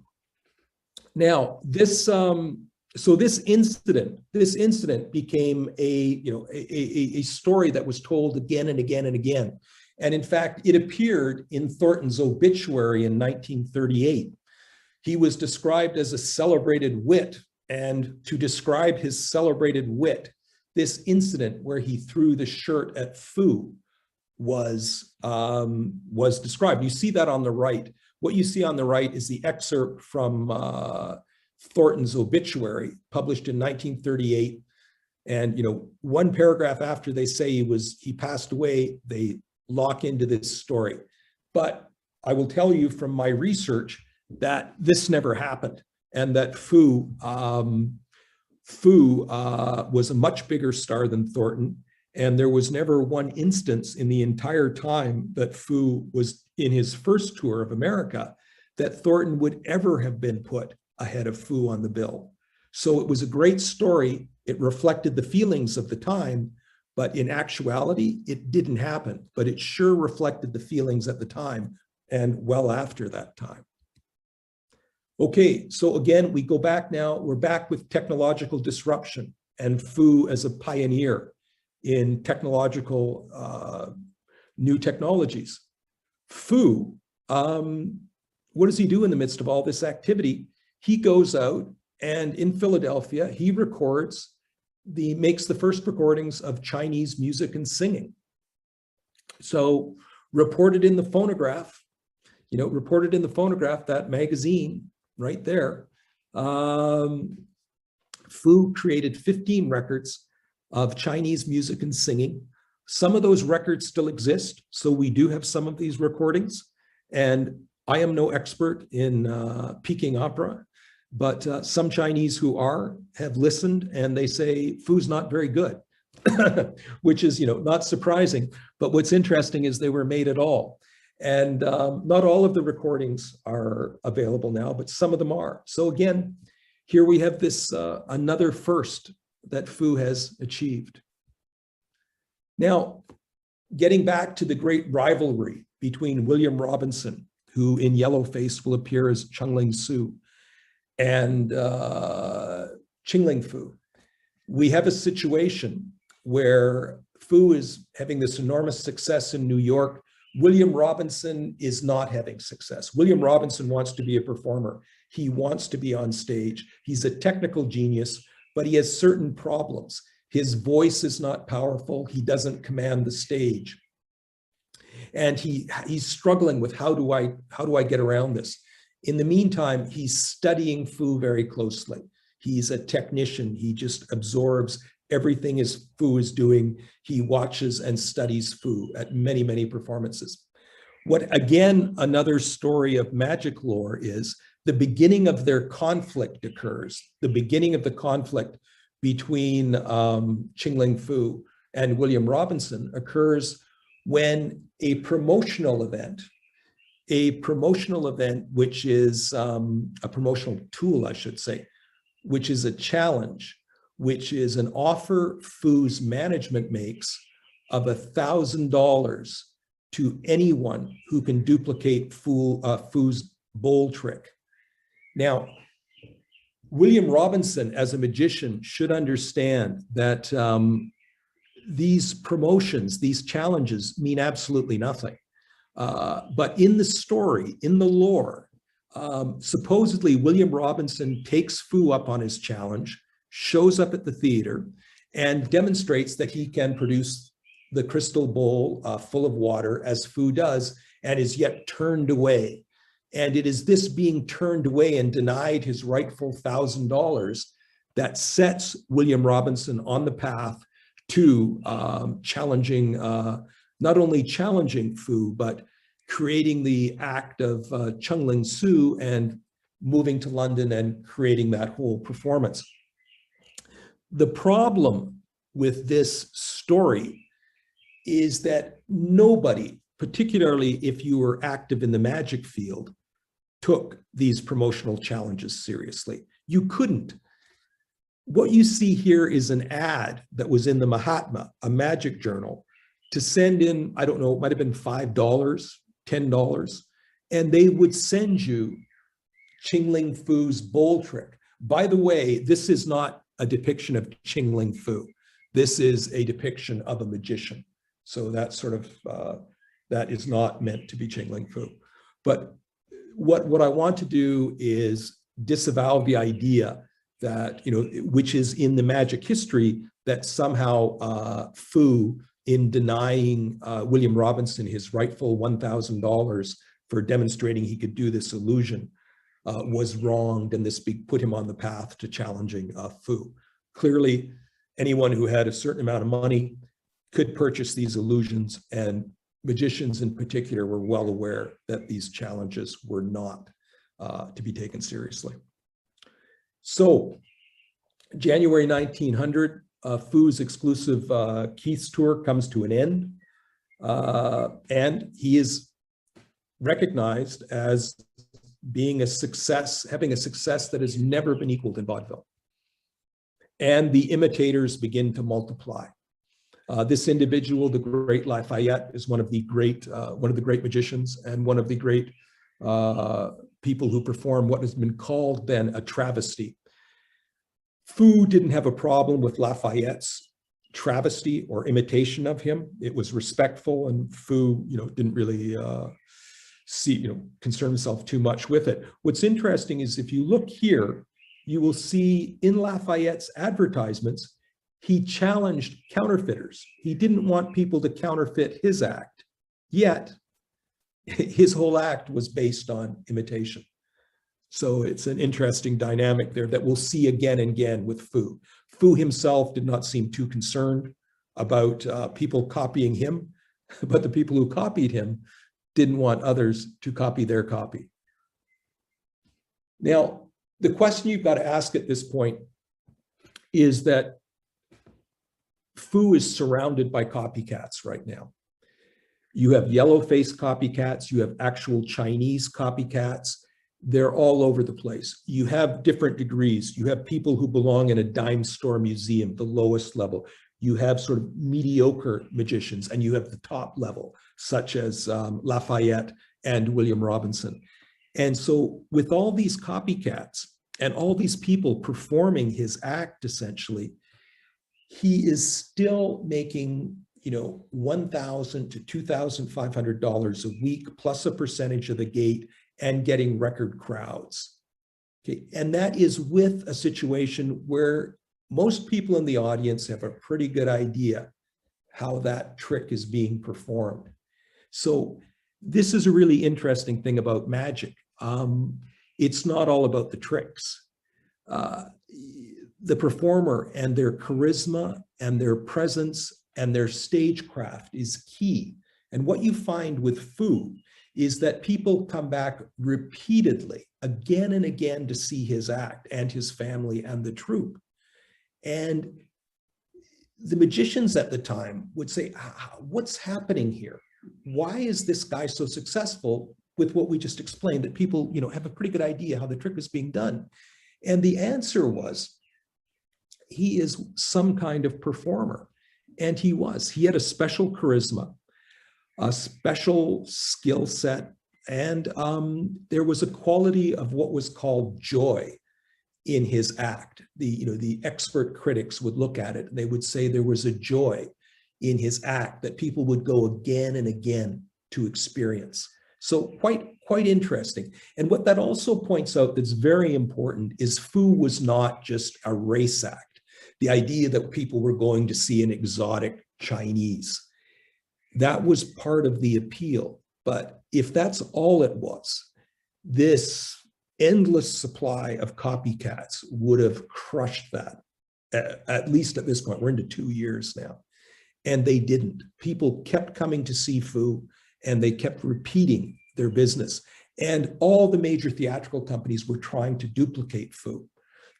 now this this incident became a story that was told again and again and again. And in fact, it appeared in Thornton's obituary in 1938. He was described as a celebrated wit, and to describe his celebrated wit, this incident where he threw the shirt at Fu was described. You see that on the right. What you see on the right is the excerpt from Thornton's obituary, published in 1938. And one paragraph after they say he passed away, they lock into this story. But I will tell you from my research that this never happened, and that Fu was a much bigger star than Thornton. And there was never one instance in the entire time that Fu was in his first tour of America that Thornton would ever have been put ahead of Fu on the bill. So it was a great story. It reflected the feelings of the time, but in actuality, it didn't happen. But it sure reflected the feelings at the time and well after that time. Okay, so again, we go back now, we're back with technological disruption and Fu as a pioneer in technological, new technologies. Fu, what does he do in the midst of all this activity? He goes out and in Philadelphia, he makes the first recordings of Chinese music and singing. So reported in the phonograph, that magazine right there. Fu created 15 records of Chinese music and singing. Some of those records still exist, so we do have some of these recordings. And I am no expert in Peking opera, but some Chinese who have listened and they say Fu's not very good, which is not surprising. But what's interesting is they were made at all. And not all of the recordings are available now, but some of them are. So again, here we have this another first that Fu has achieved. Now, getting back to the great rivalry between William Robinson, who in Yellowface will appear as Chungling Su, and Qingling Fu, we have a situation where Fu is having this enormous success in New York. William Robinson is not having success. William Robinson wants to be a performer. He wants to be on stage. He's a technical genius, but he has certain problems. His voice is not powerful. He doesn't command the stage. And he's struggling with how do I get around this? In the meantime, he's studying Fu very closely. He's a technician. He just absorbs everything Fu is doing. He watches and studies Fu at many, many performances. What, again, another story of magic lore is the beginning of their conflict occurs. The beginning of the conflict between Qingling Fu and William Robinson occurs when a promotional event, which is a promotional tool, I should say, which is a challenge, which is an offer Fu's management makes of $1,000 to anyone who can duplicate Fu's bowl trick. Now, William Robinson, as a magician, should understand that these promotions, these challenges mean absolutely nothing. But in the story, in the lore, supposedly William Robinson takes Fu up on his challenge, shows up at the theater, and demonstrates that he can produce the crystal bowl full of water, as Fu does, and is yet turned away. And it is this being turned away and denied his rightful $1,000 that sets William Robinson on the path to challenging, not only challenging Fu, but creating the act of Chungling Su and moving to London and creating that whole performance. The problem with this story is that nobody, particularly if you were active in the magic field, took these promotional challenges seriously. You couldn't. What you see here is an ad that was in the Mahatma, a magic journal, to send in, I don't know, it might have been $5, $10, and they would send you Qingling Fu's bowl trick. By the way, this is not a depiction of Qingling Fu. This is a depiction of a magician. So that sort of, that is not meant to be Qingling Fu. But what I want to do is disavow the idea that, which is in the magic history, that somehow Fu, in denying William Robinson his rightful $1,000 for demonstrating he could do this illusion, was wronged, and this put him on the path to challenging Fu. Clearly, anyone who had a certain amount of money could purchase these illusions, and magicians in particular were well aware that these challenges were not to be taken seriously. So, January 1900, Fu's exclusive Keith's tour comes to an end, and he is recognized as being a success, having a success that has never been equaled in vaudeville. And the imitators begin to multiply. This individual, the great Lafayette, is one of the great magicians and one of the great people who perform what has been called then a travesty. Fou didn't have a problem with Lafayette's travesty or imitation of him. It was respectful, and Fou, didn't really concern himself too much with it. What's interesting is if you look here, you will see in Lafayette's advertisements, he challenged counterfeiters. He didn't want people to counterfeit his act, yet his whole act was based on imitation. So it's an interesting dynamic there that we'll see again and again with Fou. Fou himself did not seem too concerned about people copying him, but the people who copied him didn't want others to copy their copy. Now, the question you've got to ask at this point is that Fou is surrounded by copycats right now. You have yellow-faced copycats, you have actual Chinese copycats. They're all over the place. You have different degrees. You have people who belong in a dime store museum, the lowest level. You have sort of mediocre magicians, and you have the top level, such as Lafayette and William Robinson. And so with all these copycats and all these people performing his act, essentially, he is still making $1,000 to $2,500 a week, plus a percentage of the gate, and getting record crowds. Okay, and that is with a situation where most people in the audience have a pretty good idea how that trick is being performed. So this is a really interesting thing about magic. It's not all about the tricks. The performer and their charisma and their presence and their stagecraft is key. And what you find with Fou is that people come back repeatedly, again and again, to see his act and his family and the troupe. And the magicians at the time would say, what's happening here? Why is this guy so successful with what we just explained, that people have a pretty good idea how the trick is being done? And the answer was, he is some kind of performer. And he was. He had a special charisma, a special skill set, and there was a quality of what was called joy in his act. The expert critics would look at it and they would say there was a joy in his act that people would go again and again to experience. So quite interesting. And what that also points out that's very important is Fou was not just a race act. The idea that people were going to see an exotic Chinese, that was part of the appeal. But if that's all it was, this endless supply of copycats would have crushed that, at least at this point. We're into 2 years now. And they didn't. People kept coming to see Fou, and they kept repeating their business. And all the major theatrical companies were trying to duplicate Fou.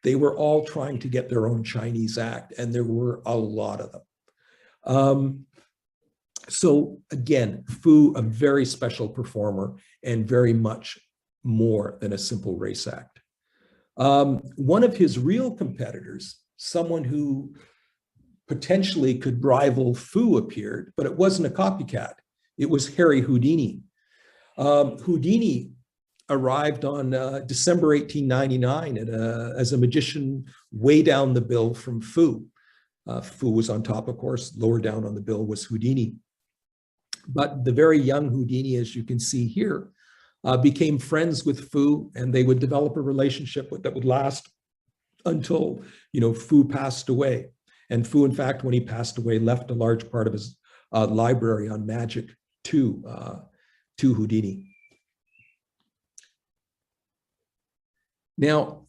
They were all trying to get their own Chinese act, and there were a lot of them. So again, Fou, a very special performer and very much more than a simple race act. One of his real competitors, someone who potentially could rival Fou, appeared, but it wasn't a copycat. It was Harry Houdini. Houdini arrived on December 1899 as a magician way down the bill from Fou. Fou was on top, of course. Lower down on the bill was Houdini. But the very young Houdini, as you can see here, became friends with Fou, and they would develop a relationship that would last until Fou passed away. And Fou, in fact, when he passed away, left a large part of his library on magic to Houdini. Now,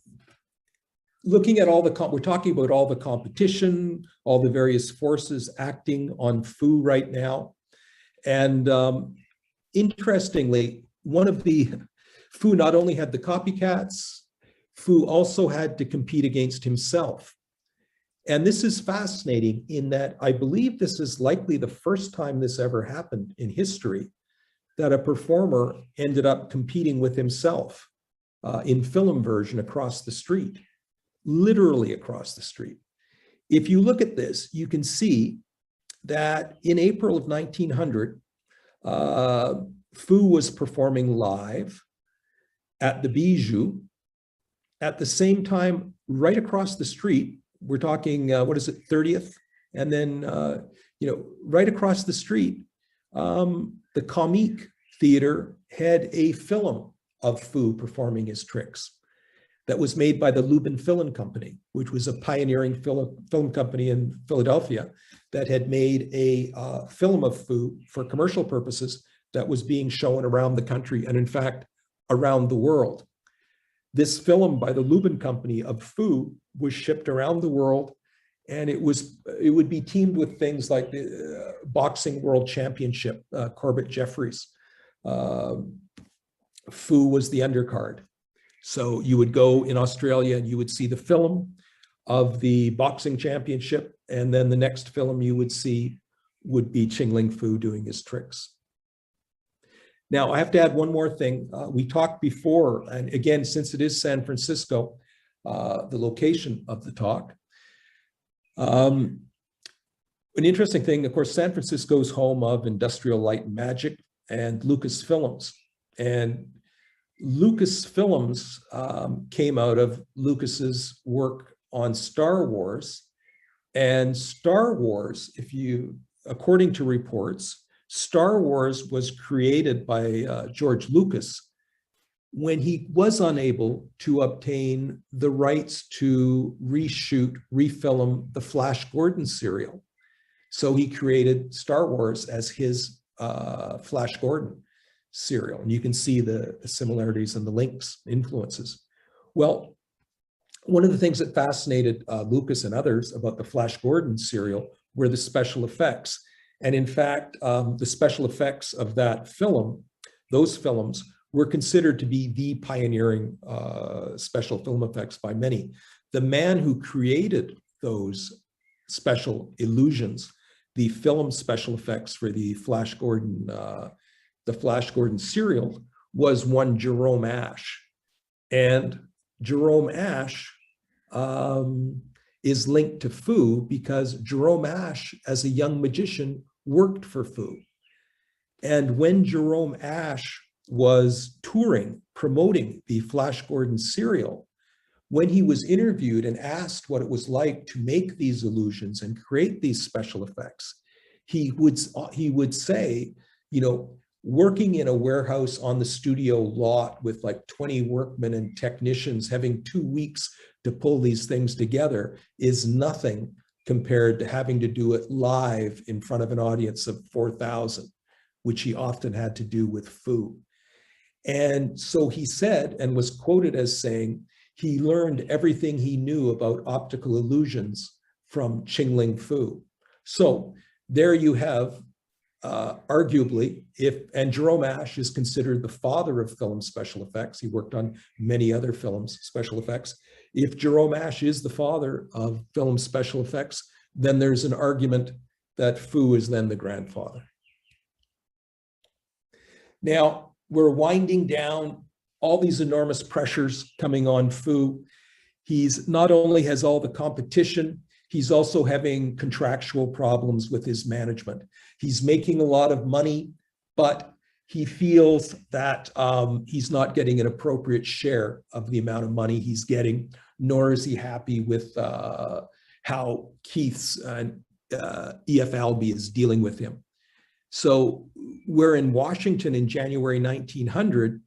looking at all we're talking about all the competition, all the various forces acting on Fou right now. And interestingly, Fou not only had the copycats, Fou also had to compete against himself. And this is fascinating in that I believe this is likely the first time this ever happened in history, that a performer ended up competing with himself in film version across the street, literally across the street. If you look at this, you can see that in April of 1900, Fou was performing live. at the Bijou. At the same time, right across the street, we're talking, 30th? And then, right across the street, the Comique Theater had a film of Fu performing his tricks that was made by the Lubin Film Company, which was a pioneering film company in Philadelphia that had made a film of Fu for commercial purposes that was being shown around the country and, in fact, around the world. This film by the Lubin Company of Fu was shipped around the world, and it would be teamed with things like the Boxing World Championship, Corbett Jeffries. Fu was the undercard. So you would go in Australia and you would see the film of the boxing championship, and then the next film you would see would be Qingling Fu doing his tricks. Now, I have to add one more thing. We talked before, and again, since it is San Francisco, the location of the talk. An interesting thing, of course, San Francisco is home of Industrial Light and Magic and Lucasfilms. And Lucasfilms came out of Lucas's work on Star Wars. And Star Wars, according to reports, Star Wars was created by George Lucas when he was unable to obtain the rights to refilm the Flash Gordon serial. So he created Star Wars as his Flash Gordon serial. And you can see the similarities and the links, influences. Well, one of the things that fascinated Lucas and others about the Flash Gordon serial were the special effects. And in fact, the special effects of that film, those films, were considered to be the pioneering special film effects by many. The man who created those special illusions, the film special effects for the Flash Gordon serial, was one Jerome Ash. And Jerome Ash is linked to Fu because Jerome Ash, as a young magician, worked for Fu. And when Jerome Ash was touring, promoting the Flash Gordon serial, when he was interviewed and asked what it was like to make these illusions and create these special effects, he would say, working in a warehouse on the studio lot with like 20 workmen and technicians having 2 weeks to pull these things together is nothing compared to having to do it live in front of an audience of 4,000, which he often had to do with Fu. And so he said, and was quoted as saying, he learned everything he knew about optical illusions from Qingling Fu. So there you have, arguably, and Jerome Ash is considered the father of film special effects. He worked on many other films, special effects. If Jerome Ash is the father of film special effects, then there's an argument that Fu is then the grandfather. Now, we're winding down, all these enormous pressures coming on Fu. He's not only has all the competition, he's also having contractual problems with his management. He's making a lot of money, but he feels that he's not getting an appropriate share of the amount of money he's getting, nor is he happy with how Keith's E.F. Albee is dealing with him. So we're in Washington in January 1900,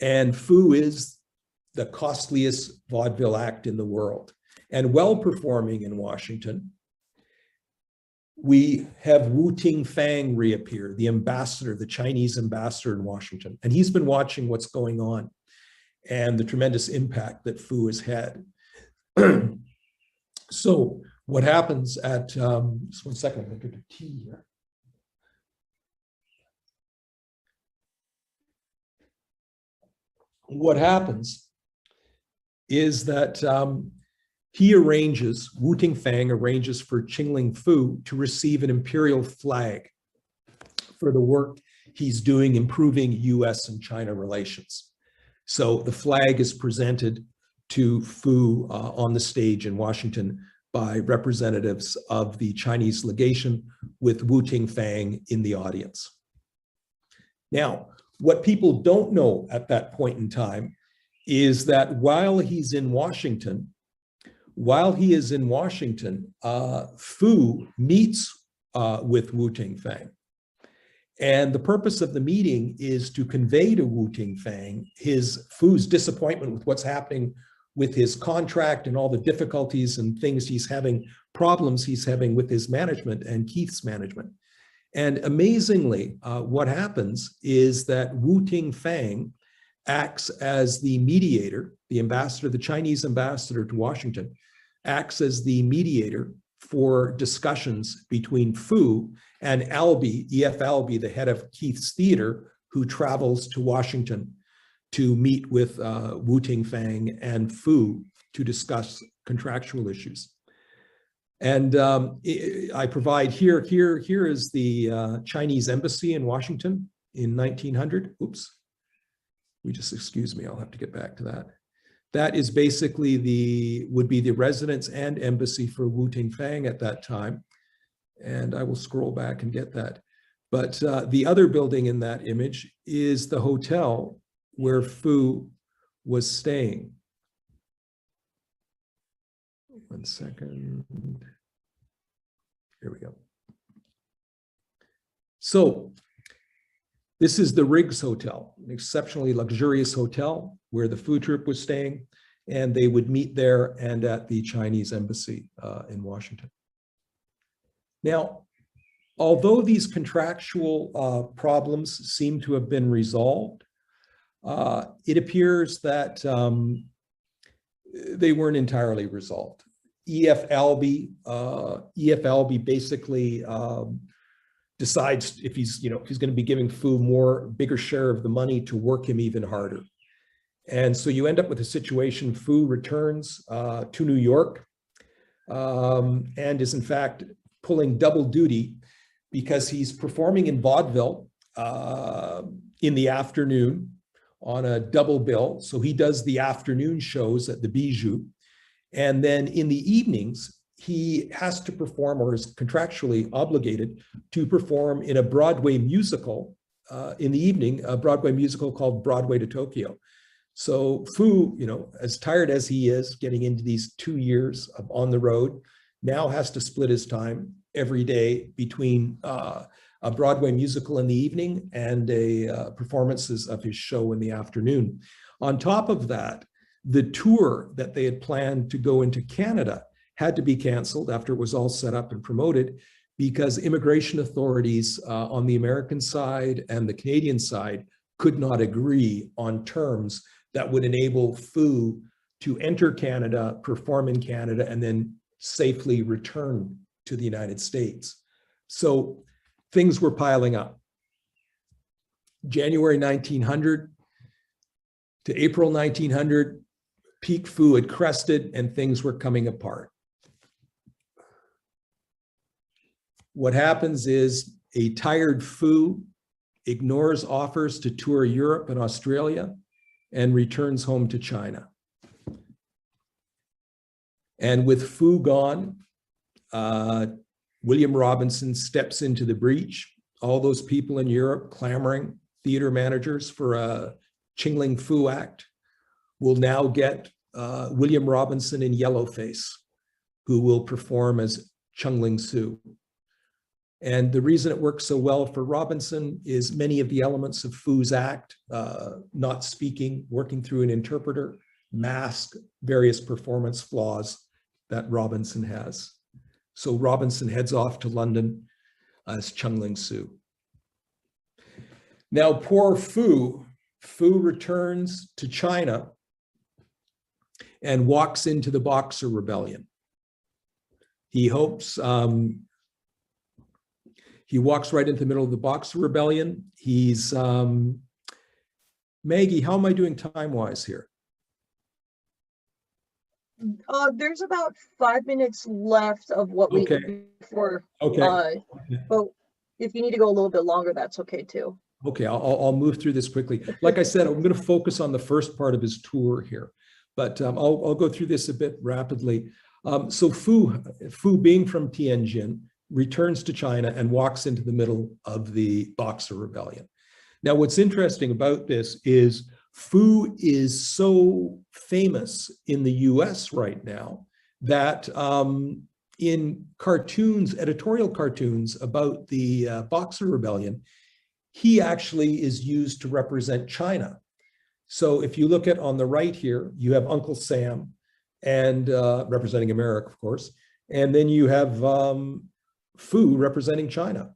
and Fu is the costliest vaudeville act in the world. And well performing in Washington, we have Wu Ting-Fang reappear, the ambassador, the Chinese ambassador in Washington. And he's been watching what's going on and the tremendous impact that Fu has had. So what happens at, just one second, I'm gonna get a tea here. What happens is that Wu Ting-Fang arranges for Qingling Fu to receive an imperial flag for the work he's doing improving US and China relations. So the flag is presented to Fu on the stage in Washington by representatives of the Chinese legation with Wu Ting-Fang in the audience. Now, What people don't know at that point in time is that while he is in Washington, Fu meets with Wu Ting-fang. And the purpose of the meeting is to convey to Wu Ting-fang Fu's disappointment with what's happening with his contract and all the difficulties and things problems he's having with his management and Keith's management. And amazingly, what happens is that Wu Ting-fang acts as the mediator, the ambassador, the Chinese ambassador to Washington, acts as the mediator for discussions between Fu and Albee, E.F. Albee, the head of Keith's theater, who travels to Washington to meet with Wu Ting-fang and Fu to discuss contractual issues. And I provide here is the Chinese embassy in Washington in 1900. Oops, excuse me, I'll have to get back to that. That is basically would be the residence and embassy for Wu Ting-fang at that time. And I will scroll back and get that. But the other building in that image is the hotel where Fu was staying. One second. Here we go. So this is the Riggs Hotel, an exceptionally luxurious hotel where the Fu troupe was staying, and they would meet there and at the Chinese embassy in Washington. Now, although these contractual problems seem to have been resolved, it appears that they weren't entirely resolved. E.F. Albee basically decides if he's going to be giving Fu bigger share of the money to work him even harder. And so you end up with a situation, Fu returns to New York and is in fact pulling double duty because he's performing in vaudeville in the afternoon on a double bill. So he does the afternoon shows at the Bijou. And then in the evenings, he has to perform, or is contractually obligated to perform in a Broadway musical in the evening, a Broadway musical called Broadway to Tokyo. So Fu, as tired as he is getting into these 2 years of on the road, now has to split his time every day between a Broadway musical in the evening and performances of his show in the afternoon. On top of that, the tour that they had planned to go into Canada had to be canceled after it was all set up and promoted because immigration authorities on the American side and the Canadian side could not agree on terms that would enable Fu to enter Canada, perform in Canada, and then safely return to the United States. So things were piling up. January 1900 to April 1900, peak Fu had crested and things were coming apart. What happens is a tired Fu ignores offers to tour Europe and Australia and returns home to China. And with Fu gone, William Robinson steps into the breach. All those people in Europe clamoring, theater managers for a Qingling Fu act, will now get William Robinson in yellowface, who will perform as Qingling Su. And the reason it works so well for Robinson is many of the elements of Fu's act, not speaking, working through an interpreter, mask various performance flaws that Robinson has. So Robinson heads off to London as Qingling Su. Now, poor Fu returns to China and walks into the Boxer Rebellion. He hopes, he walks right into the middle of the Boxer Rebellion. He's, Maggie, how am I doing time-wise here? There's about 5 minutes left of what we did before. Okay. But if you need to go a little bit longer, that's okay too. Okay, I'll move through this quickly. Like I said, I'm going to focus on the first part of his tour here, but I'll go through this a bit rapidly. So Fu, being from Tianjin, returns to China and walks into the middle of the Boxer Rebellion. Now, what's interesting about this is Fu is so famous in the US right now that in cartoons, editorial cartoons about the Boxer Rebellion, he actually is used to represent China. So if you look at on the right here, you have Uncle Sam and representing America, of course, and then you have Fu representing China.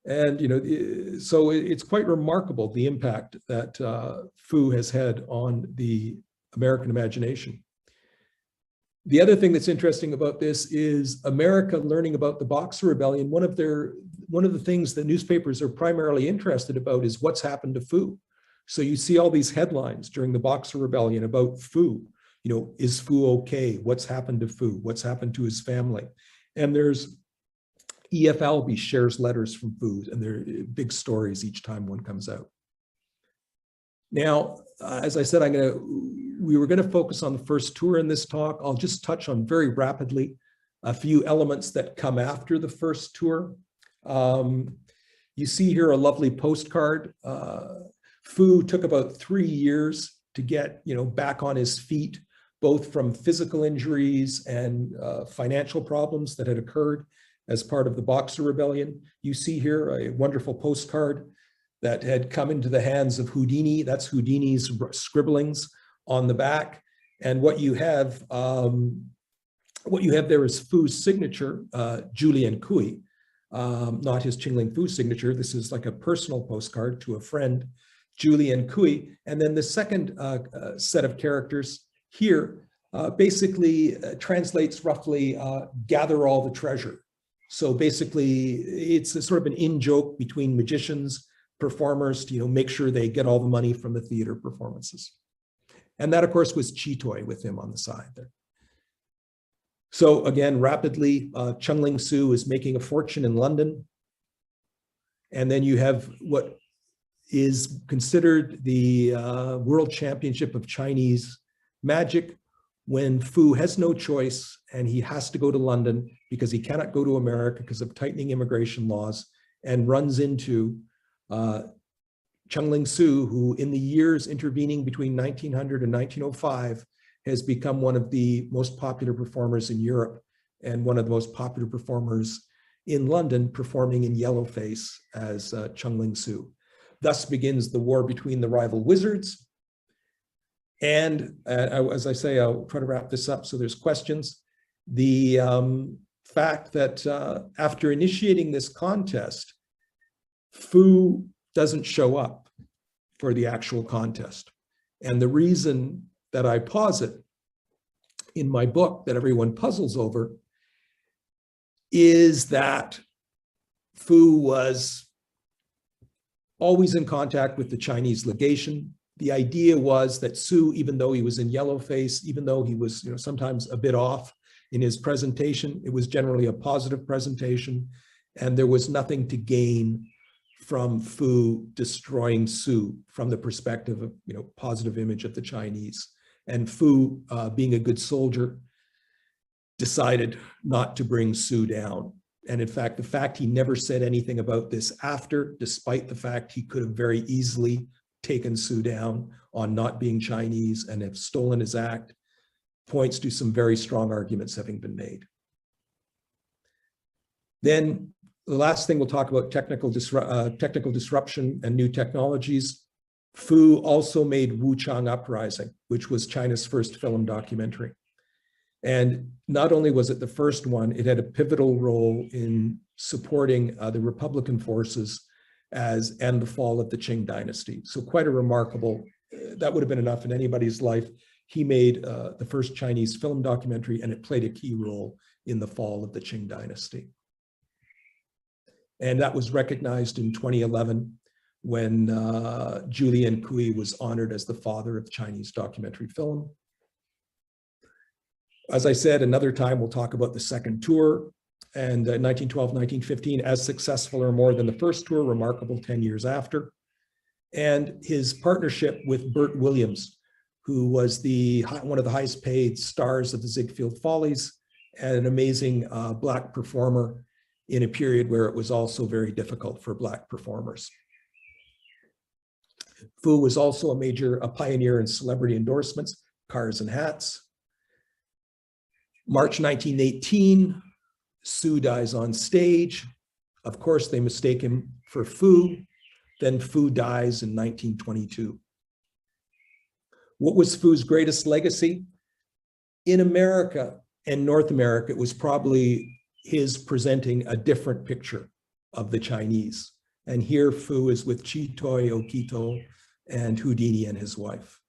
And, you know, so it's quite remarkable, the impact that Fu has had on the American imagination. The other thing that's interesting about this is America learning about the Boxer Rebellion. One of the things that newspapers are primarily interested about is what's happened to Fu. So you see all these headlines during the Boxer Rebellion about Fu. You know, is Fu okay? What's happened to Fu? What's happened to his family? And there's E.F. Albee shares letters from Fu, and they're big stories each time one comes out. Now, as I said, we were going to focus on the first tour in this talk. I'll just touch on very rapidly a few elements that come after the first tour. You see here a lovely postcard. Fu took about 3 years to get, you know, back on his feet, both from physical injuries and financial problems that had occurred as part of the Boxer Rebellion. You see here a wonderful postcard that had come into the hands of Houdini. That's Houdini's scribblings on the back. And what you have there is Fu's signature, Julian Cui, not his Qingling Fu signature. This is like a personal postcard to a friend, Julian Cui. And then the second set of characters here basically translates roughly gather all the treasure. So basically it's a sort of an in-joke between magicians, performers to, you know, make sure they get all the money from the theater performances. And that, of course, was Chitoy with him on the side there. So again, rapidly, Chengling Su is making a fortune in London. And then you have what is considered the World Championship of Chinese Magic, when Fu has no choice and he has to go to London because he cannot go to America because of tightening immigration laws, and runs into Chengling Su, who in the years intervening between 1900 and 1905 has become one of the most popular performers in Europe and one of the most popular performers in London, performing in yellowface as Chengling Su. Thus begins the war between the rival wizards. And as I say, I'll try to wrap this up so there's questions. The fact that after initiating this contest, Fu doesn't show up for the actual contest. And the reason that I posit in my book that everyone puzzles over is that Fu was always in contact with the Chinese legation. The idea was that Su, even though he was in yellowface, even though he was, you know, sometimes a bit off in his presentation, it was generally a positive presentation, and there was nothing to gain from Fu destroying Su from the perspective of, you know, positive image of the Chinese. And Fu, being a good soldier, decided not to bring Su down. And in fact, the fact he never said anything about this after, despite the fact he could have very easily taken Su down on not being Chinese and have stolen his act, points to some very strong arguments having been made. Then the last thing we'll talk about, technical disruption and new technologies. Fu also made Wuchang Uprising, which was China's first film documentary. And not only was it the first one, it had a pivotal role in supporting the Republican forces and the fall of the Qing dynasty. So quite a remarkable, that would have been enough in anybody's life. He made the first Chinese film documentary, and it played a key role in the fall of the Qing dynasty. And that was recognized in 2011 when Julian Cui was honored as the father of Chinese documentary film. As I said, another time we'll talk about the second tour, and 1912, 1915, as successful or more than the first tour, remarkable 10 years after. And his partnership with Burt Williams, who was one of the highest paid stars of the Ziegfeld Follies, and an amazing Black performer in a period where it was also very difficult for Black performers. Fu was also a pioneer in celebrity endorsements, cars and hats. March 1918, Su dies on stage. Of course, they mistake him for Fu. Then Fu dies in 1922. What was Fu's greatest legacy? In America and North America, it was probably his presenting a different picture of the Chinese. And here Fu is with Chitoi Okito and Houdini and his wife.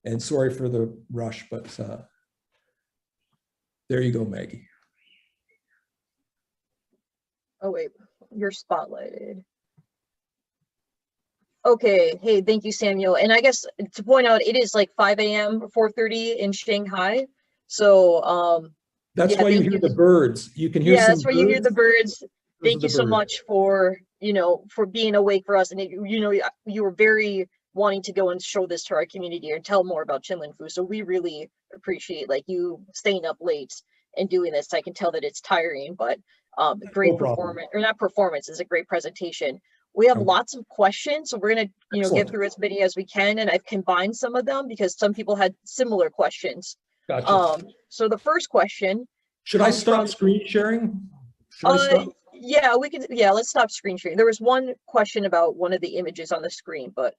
And sorry for the rush, but there you go, Maggie. Oh, wait, you're spotlighted. Okay, hey, thank you, Samuel. And I guess to point out, it is like 5 a.m. 4:30 in Shanghai. So that's yeah, why you hear the birds. You can hear yeah, some that's why you hear the birds. Thank you so birds. much for, for being awake for us. And you were very wanting to go and show this to our community and tell more about Chinlin Fu. So we really appreciate like you staying up late and doing this. I can tell that it's tiring, but great performance, or not performance, is a great presentation. We have lots of questions, so we're going to get through as many as we can, and I've combined some of them because some people had similar questions. Gotcha. So the first question, should I stop screen sharing? Yeah, we can. Yeah, let's stop screen sharing. There was one question about one of the images on the screen, but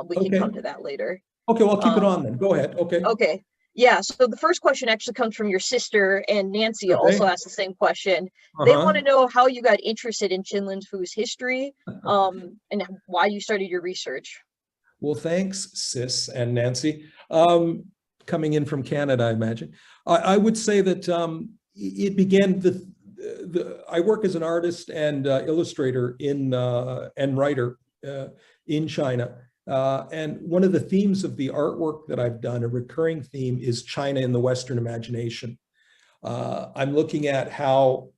we can come to that later. Okay, well, I'll keep it on then. Go ahead. Okay. Yeah, so the first question actually comes from your sister, and Nancy also asked the same question. They want to know how you got interested in Chinlin Fu's history, and why you started your research. Well, thanks, Sis and Nancy. Coming in from Canada, I imagine. I would say that it began, I work as an artist and illustrator and writer in China. And one of the themes of the artwork that I've done, a recurring theme, is China in the Western imagination. I'm looking at how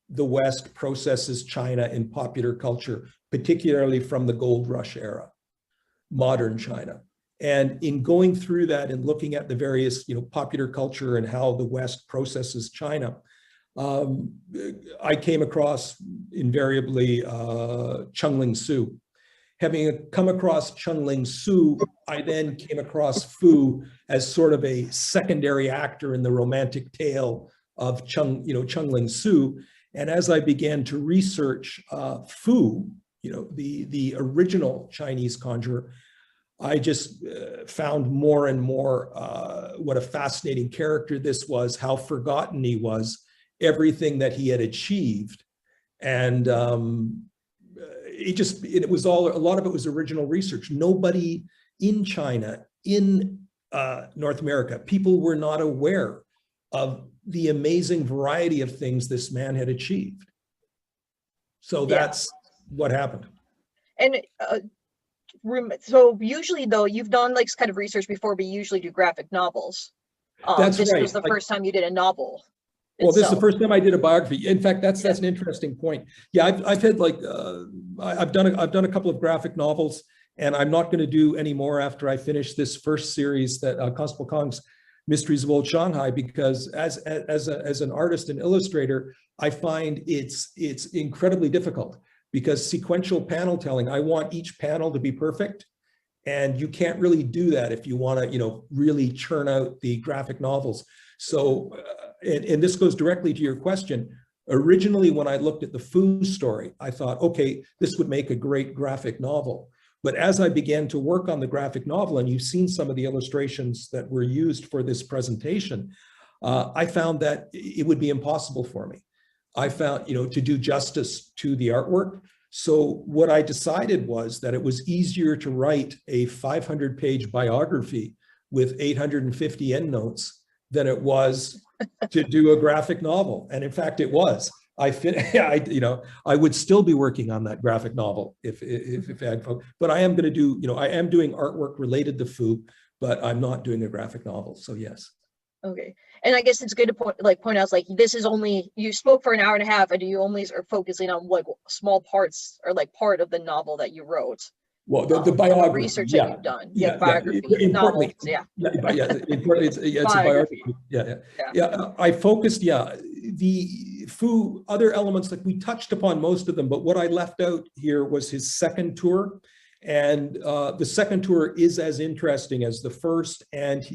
the West processes China in popular culture, particularly from the Gold Rush era, modern China. And in going through that and looking at the various, popular culture and how the West processes China, I came across invariably Chinlin Su. Having come across Chinlin Su, I then came across Fu as sort of a secondary actor in the romantic tale of Chinlin Su. And as I began to research Fu, the original Chinese conjurer, I just found more and more what a fascinating character this was, how forgotten he was, everything that he had achieved. And it was all, a lot of it was original research. Nobody in China, in North America, people were not aware of the amazing variety of things this man had achieved. So that's what happened. And so usually though, you've done like kind of research before, but you usually do graphic novels. That's this right. was the first time you did a novel. Well, this is the first time I did a biography. In fact, that's an interesting point. Yeah, I've had like I've done a couple of graphic novels, and I'm not going to do any more after I finish this first series, that Constable Kong's Mysteries of Old Shanghai, because as an artist and illustrator, I find it's incredibly difficult, because sequential panel telling, I want each panel to be perfect, and you can't really do that if you want to really churn out the graphic novels. So. And this goes directly to your question. Originally, when I looked at the Fu story, I thought, okay, this would make a great graphic novel. But as I began to work on the graphic novel, and you've seen some of the illustrations that were used for this presentation, I found that it would be impossible for me. I found, to do justice to the artwork. So what I decided was that it was easier to write a 500-page biography with 850 endnotes than it was to do a graphic novel. And in fact, it was. I would still be working on that graphic novel if I had, but I am going to do, I am doing artwork related to Fu, but I'm not doing a graphic novel. So yes. Okay. And I guess it's good to point out, like, this is only, you spoke for an hour and a half, and you only are focusing on like small parts, or like part of the novel that you wrote. Well, the biography, the research that you've done, biography, importantly, novels, it's a biography. I focused, the Fu, other elements, like we touched upon most of them, but what I left out here was his second tour, And the second tour is as interesting as the first, and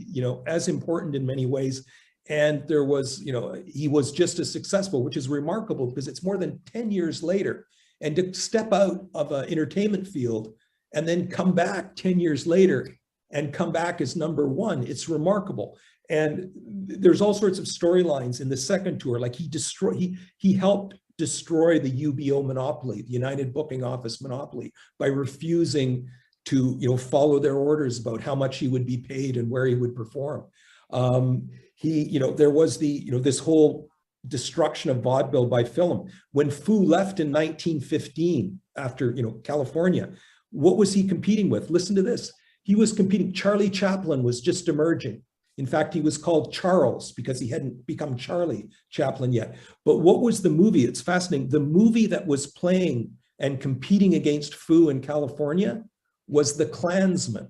as important in many ways. And there was, he was just as successful, which is remarkable because it's more than 10 years later. And to step out of an entertainment field and then come back 10 years later and come back as #1, it's remarkable. And there's all sorts of storylines in the second tour, like he helped destroy the UBO monopoly, the United Booking Office monopoly, by refusing to follow their orders about how much he would be paid and where he would perform. There was this whole destruction of vaudeville by film. When Fu left in 1915 after California, what was he competing with? Listen to this. He was competing. Charlie Chaplin was just emerging. In fact, he was called Charles because he hadn't become Charlie Chaplin yet. But what was the movie? It's fascinating. The movie that was playing and competing against Fu in California was The Klansman,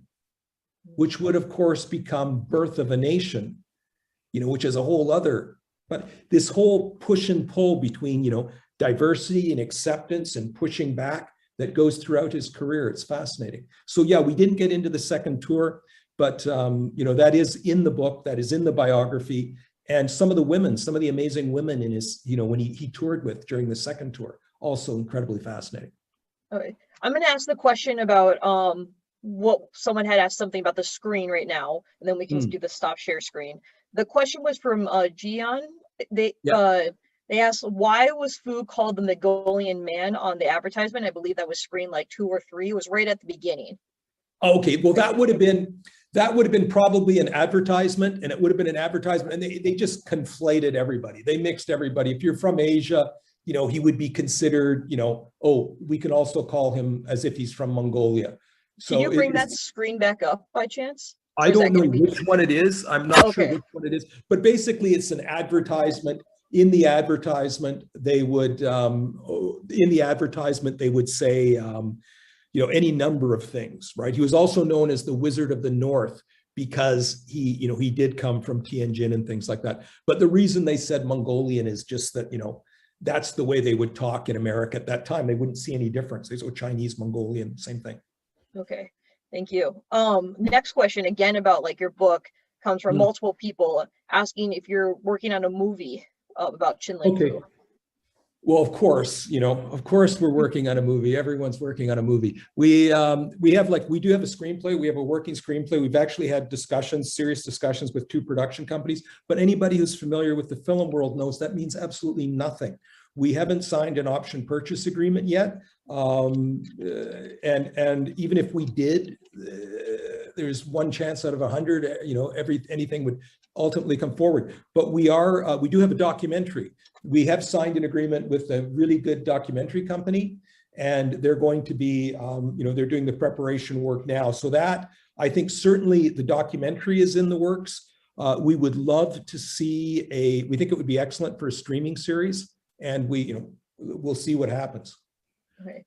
which would, of course, become Birth of a Nation, which is a whole other, but this whole push and pull between, diversity and acceptance and pushing back that goes throughout his career. It's fascinating. So yeah, we didn't get into the second tour, but that is in the book, that is in the biography. And some of the amazing women in his, when he toured with during the second tour, also incredibly fascinating. Okay. I'm going to ask the question about what someone had asked something about the screen right now, and then we can do the stop share screen. The question was from Gian. They asked, why was Fu called the Mongolian man on the advertisement? I believe that was screen like 2 or 3. It was right at the beginning. Okay, well, that would have been probably an advertisement, and it would have been an advertisement, and they just conflated everybody. They mixed everybody. If you're from Asia, he would be considered, we can also call him as if he's from Mongolia. So can you bring that screen back up by chance? I don't know which one it is. I'm not sure which one it is, but basically it's an advertisement. In the advertisement, they would say, any number of things, right? He was also known as the Wizard of the North because he did come from Tianjin and things like that. But the reason they said Mongolian is just that, that's the way they would talk in America at that time. They wouldn't see any difference. They said Chinese, Mongolian, same thing. Okay, thank you. Next question, again, about like your book, comes from multiple people asking if you're working on a movie about Chinling Fu. Well, of course, we're working on a movie. Everyone's working on a movie. We do have a screenplay. We have a working screenplay. We've actually had serious discussions with 2 production companies, but anybody who's familiar with the film world knows that means absolutely nothing. We haven't signed an option purchase agreement yet. And even if we did, there's one chance out of 100, anything would ultimately come forward. But we do have a documentary. We have signed an agreement with a really good documentary company, and they're going to be, they're doing the preparation work now. So that, I think certainly the documentary is in the works. We would love to see we think it would be excellent for a streaming series, and we'll see what happens. Okay.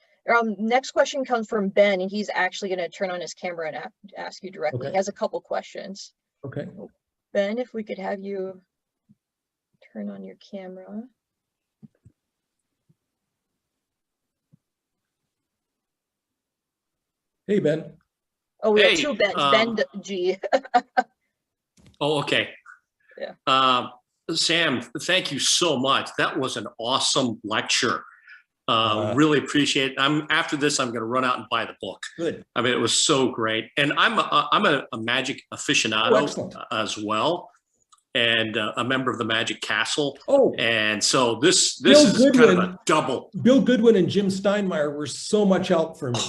Next question comes from Ben, and he's actually going to turn on his camera and ask you directly. Okay. He has a couple questions. Okay. Ben, if we could have you turn on your camera. Hey, Ben. Oh, we have 2 Bens. Ben G. Oh, okay. Yeah. Sam, thank you so much. That was an awesome lecture. Really appreciate it. After this, I'm going to run out and buy the book. Good. I mean, it was so great. And I'm a magic aficionado as well, and a member of the Magic Castle. Oh. And so this is kind of a double. Bill Goodwin and Jim Steinmeier were so much help for me.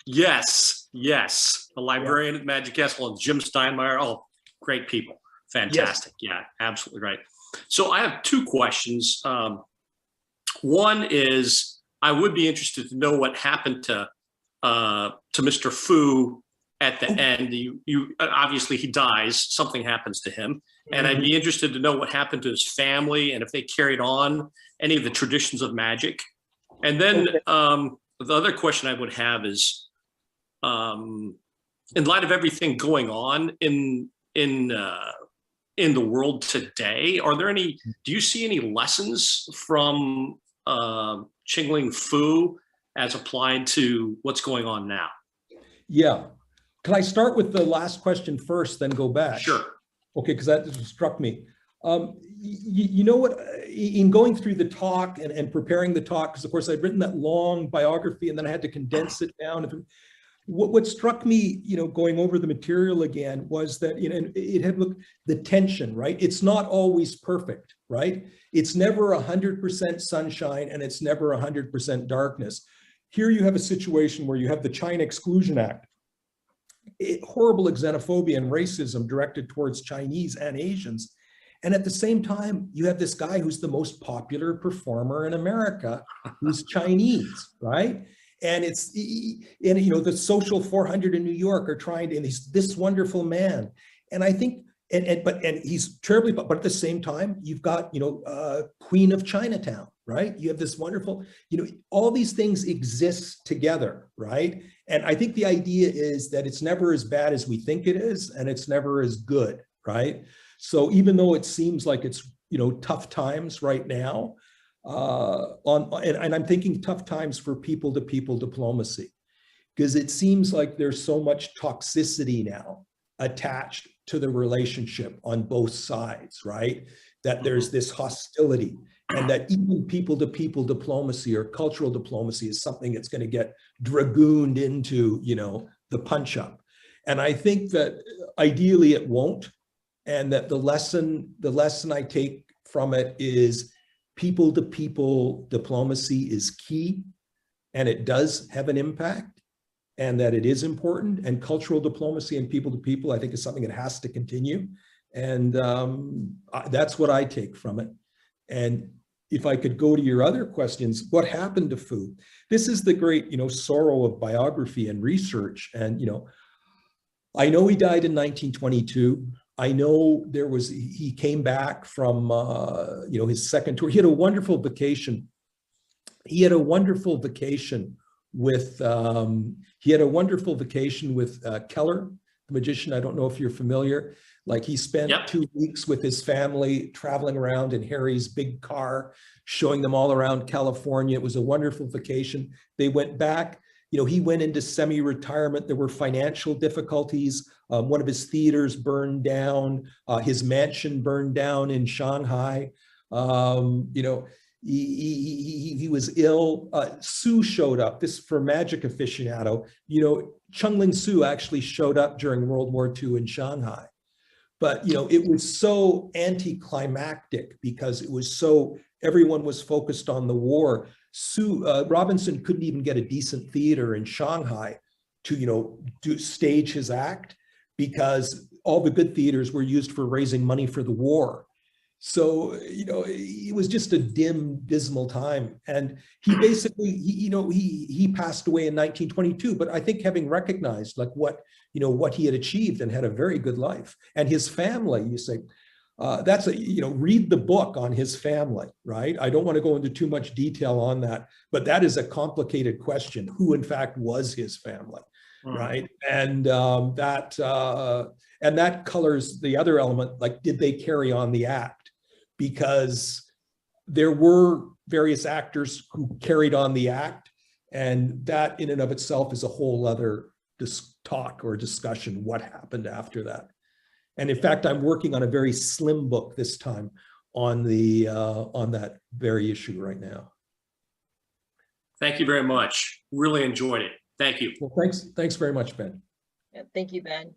Yes. The librarian at Magic Castle and Jim Steinmeier. Oh, great people. Fantastic. Yes. Yeah, absolutely right. So I have 2 questions. One is, I would be interested to know what happened to Mr. Fu at the end. You obviously he dies, something happens to him, and I'd be interested to know what happened to his family and if they carried on any of the traditions of magic. And then the other question I would have is, in light of everything going on in the world today, do you see any lessons from Chinling Fu as applied to what's going on now? Yeah. Can I start with the last question first, then go back? Sure. Okay, because that just struck me. You know what, in going through the talk and preparing the talk, because of course I'd written that long biography and then I had to condense it down. What struck me, going over the material again was that, it had the tension, right? It's not always perfect, right? It's never 100% sunshine and it's never 100% darkness. Here you have a situation where you have the China Exclusion Act, horrible xenophobia and racism directed towards Chinese and Asians. And at the same time, you have this guy who's the most popular performer in America, who's Chinese, right? And the social 400 in New York are trying to, and he's this wonderful man. And I think, and he's terribly, but at the same time, you've got, Queen of Chinatown, right? You have this wonderful, all these things exist together, right? And I think the idea is that it's never as bad as we think it is, and it's never as good, right? So even though it seems like it's, tough times right now, and I'm thinking tough times for people-to-people diplomacy, because it seems like there's so much toxicity now attached to the relationship on both sides, right? That there's this hostility, and that even people-to-people diplomacy or cultural diplomacy is something that's going to get dragooned into, the punch-up. And I think that ideally it won't, and that the lesson I take from it is people-to-people diplomacy is key, and it does have an impact, and that it is important. And cultural diplomacy and people-to-people, I think, is something that has to continue. And that's what I take from it. And if I could go to your other questions, what happened to Fu? This is the great, sorrow of biography and research. And, I know he died in 1922. I know he came back from, his second tour. He had a wonderful vacation. With Keller, the magician. I don't know if you're familiar. Like, he spent 2 weeks with his family traveling around in Harry's big car, showing them all around California. It was a wonderful vacation. They went back. He went into semi-retirement. There were financial difficulties. One of his theaters burned down. His mansion burned down in Shanghai. He was ill. Su showed up. This for magic aficionado. Chungling Su actually showed up during World War II in Shanghai. But it was so anticlimactic because everyone was focused on the war. Robinson couldn't even get a decent theater in Shanghai to stage his act, because all the good theaters were used for raising money for the war. So it was just a dismal time. And he basically he passed away in 1922. But I think, having recognized what he had achieved and had a very good life, and his family, you say. Read the book on his family, right? I don't want to go into too much detail on that, but that is a complicated question. Who, in fact, was his family, right? And that colors the other element. Like, did they carry on the act? Because there were various actors who carried on the act, and that in and of itself is a whole other talk or discussion. What happened after that? And in fact, I'm working on a very slim book this time on that very issue right now. Thank you very much. Really enjoyed it. Thank you. Well, thanks very much, Ben. Yeah, thank you, Ben.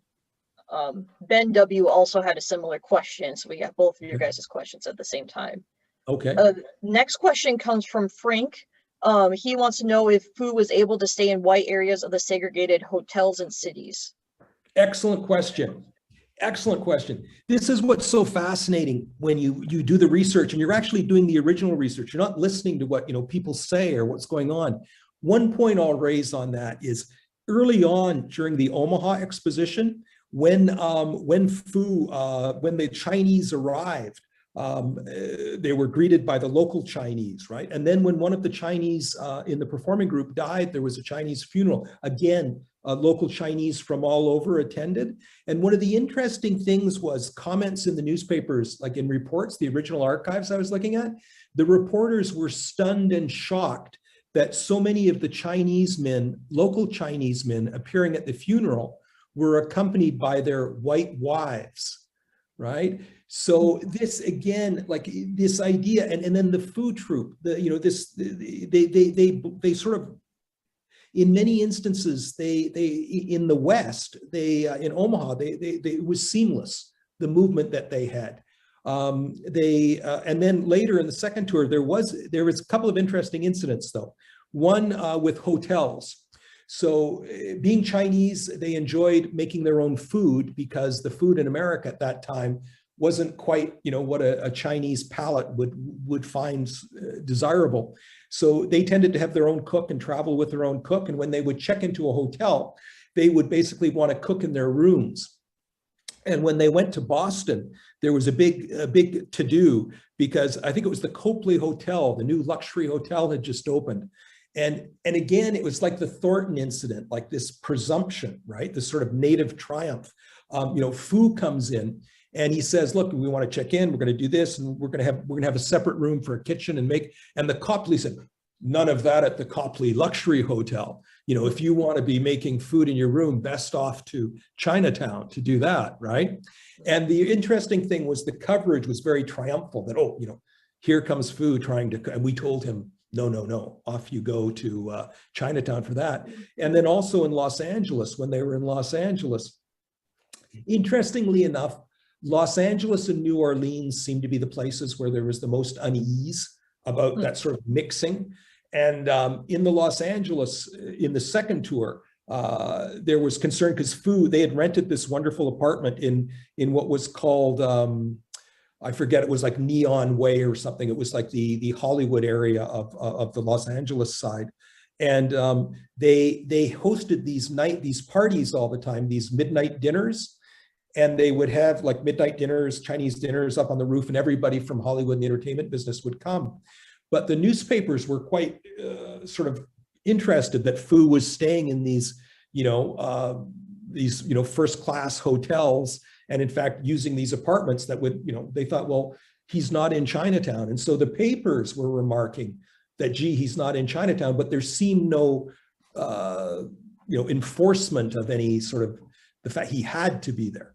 Ben W. also had a similar question, so we got both of your guys' questions at the same time. Okay. Next question comes from Frank. He wants to know if Fu was able to stay in white areas of the segregated hotels and cities. Excellent question. Excellent question. This is what's so fascinating when you do the research and you're actually doing the original research. You're not listening to what people say or what's going on. One point I'll raise on that is early on during the Omaha exposition, when the Chinese arrived, they were greeted by the local Chinese, right? And then when one of the Chinese in the performing group died, there was a Chinese funeral. Again, local Chinese from all over attended. And one of the interesting things was comments in the newspapers, like in reports, the original archives I was looking at, the reporters were stunned and shocked that so many of the Chinese men, local Chinese men appearing at the funeral were accompanied by their white wives, right? So this again, like this idea, and then the food troupe, they sort of, in many instances, they in the West, in Omaha, it was seamless, the movement that they had. And then later in the second tour, there was a couple of interesting incidents though. One with hotels. So being Chinese, they enjoyed making their own food because the food in America at that time wasn't quite, what a Chinese palate would find desirable. So they tended to have their own cook and travel with their own cook. And when they would check into a hotel, they would basically want to cook in their rooms. And when they went to Boston, there was a big to-do because I think it was the Copley Hotel, the new luxury hotel had just opened. And again, it was like the Thornton incident, like this presumption, right? This sort of native triumph. Fu comes in and he says, look, we want to check in, we're going to do this, and we're going to have a separate room for a kitchen and the Copley said, none of that at the Copley Luxury Hotel. If you want to be making food in your room, best off to Chinatown to do that, right? And the interesting thing was the coverage was very triumphal that, here comes Fu trying to, and we told him, no, off you go to Chinatown for that. And then also in Los Angeles, when they were in Los Angeles, interestingly enough, Los Angeles and New Orleans seemed to be the places where there was the most unease about that sort of mixing. And in the Los Angeles, in the second tour, there was concern because they had rented this wonderful apartment in what was called, I forget, it was like Neon Way or something. It was like the Hollywood area of the Los Angeles side. And they hosted these parties all the time, these midnight dinners. And they would have like midnight dinners, Chinese dinners up on the roof, and everybody from Hollywood and the entertainment business would come. But the newspapers were quite sort of interested that Fu was staying in these first-class hotels, and in fact using these apartments that would, they thought, well, he's not in Chinatown, and so the papers were remarking that, gee, he's not in Chinatown, but there seemed no, enforcement of any sort of the fact he had to be there.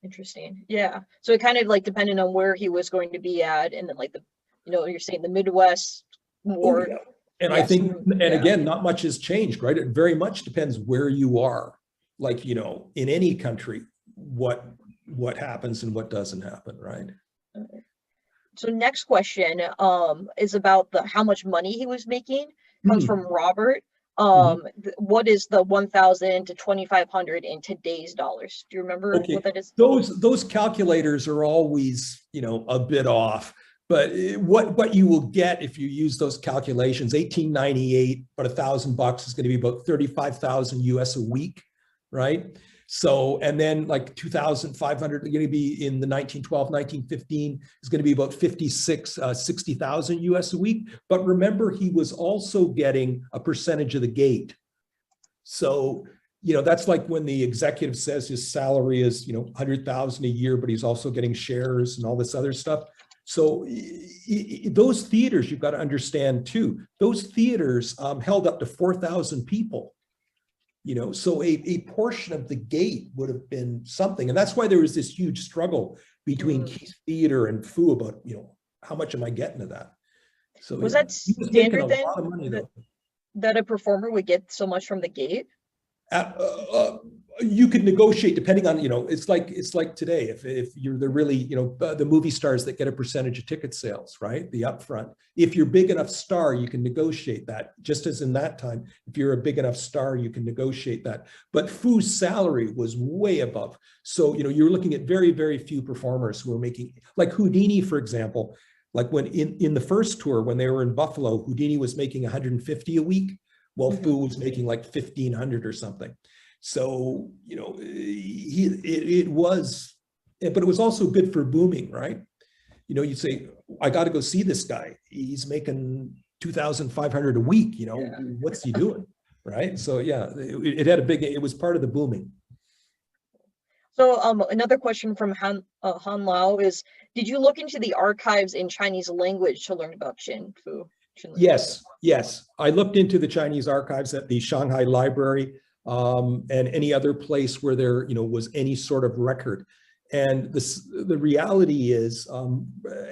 Interesting. Yeah. So it kind of like depended on where he was going to be at, and then like you're saying the Midwest more. Oh, yeah. And I think, again, not much has changed, right? It very much depends where you are. Like, in any country, what happens and what doesn't happen, right? So next question is about how much money he was making. Comes from Robert. What is the 1,000 to 2,500 in today's dollars? Do you remember what that is? Those calculators are always, a bit off. But what you will get if you use those calculations, 1898, but $1,000 is going to be about 35,000 US a week, right? So, and then like 2,500 going to be in the 1912, 1915 is going to be about 60,000 US a week. But remember, he was also getting a percentage of the gate. So, that's like when the executive says his salary is, 100,000 a year, but he's also getting shares and all this other stuff. So those theaters, you've got to understand too, those theaters held up to 4,000 people, so a portion of the gate would have been something. And that's why there was this huge struggle between Keith Theater and Fu about, how much am I getting to that? So was that standard then that a performer would get so much from the gate? You could negotiate depending on, it's like today, if you're the really, the movie stars that get a percentage of ticket sales, right? The upfront. If you're big enough star, you can negotiate that. Just as in that time, if you're a big enough star, you can negotiate that. But Fu's salary was way above. So, you're looking at very, very few performers who are making, like Houdini, for example, like when in the first tour, when they were in Buffalo, Houdini was making 150 a week, while Fu was making like 1,500 or something. So, it was, but it was also good for booming, right? You'd say, I got to go see this guy. He's making 2,500 a week, what's he doing, right? So yeah, it was part of the booming. So another question from Han Lao is, did you look into the archives in Chinese language to learn about Qin Fu? Yes, yes. I looked into the Chinese archives at the Shanghai Library and any other place where there, was any sort of record. And the reality is,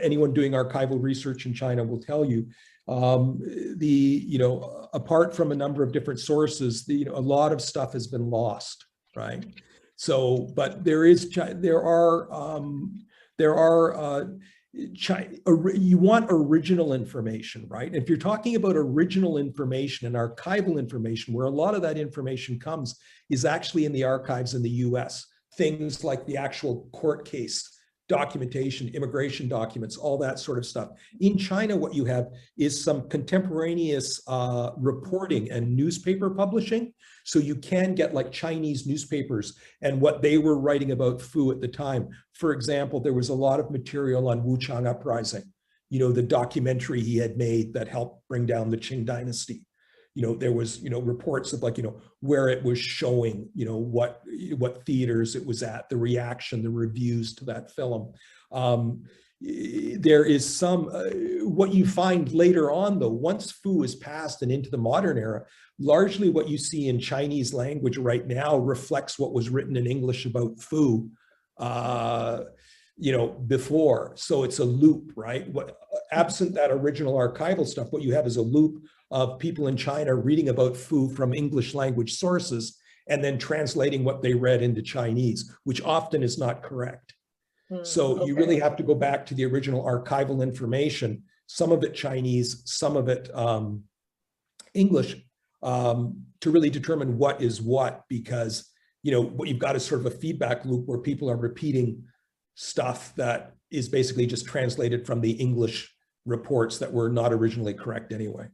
anyone doing archival research in China will tell you, apart from a number of different sources, a lot of stuff has been lost, right? So, but you want original information, right? If you're talking about original information and archival information, where a lot of that information comes is actually in the archives in the US. Things like the actual court case documentation, immigration documents, all that sort of stuff. In China, what you have is some contemporaneous reporting and newspaper publishing. So you can get like Chinese newspapers and what they were writing about Fu at the time. For example, there was a lot of material on Wuchang Uprising, the documentary he had made that helped bring down the Qing dynasty. There was, reports of like, where it was showing, what theaters it was at, the reaction, the reviews to that film. There is some, what you find later on though, once Fu is passed and into the modern era, largely what you see in Chinese language right now reflects what was written in English about Fu, before. So it's a loop, right? Absent that original archival stuff, what you have is a loop of people in China reading about Fu from English language sources and then translating what they read into Chinese, which often is not correct. So you really have to go back to the original archival information, some of it Chinese, some of it English, to really determine what is what, because what you've got is sort of a feedback loop where people are repeating stuff that is basically just translated from the English reports that were not originally correct anyway.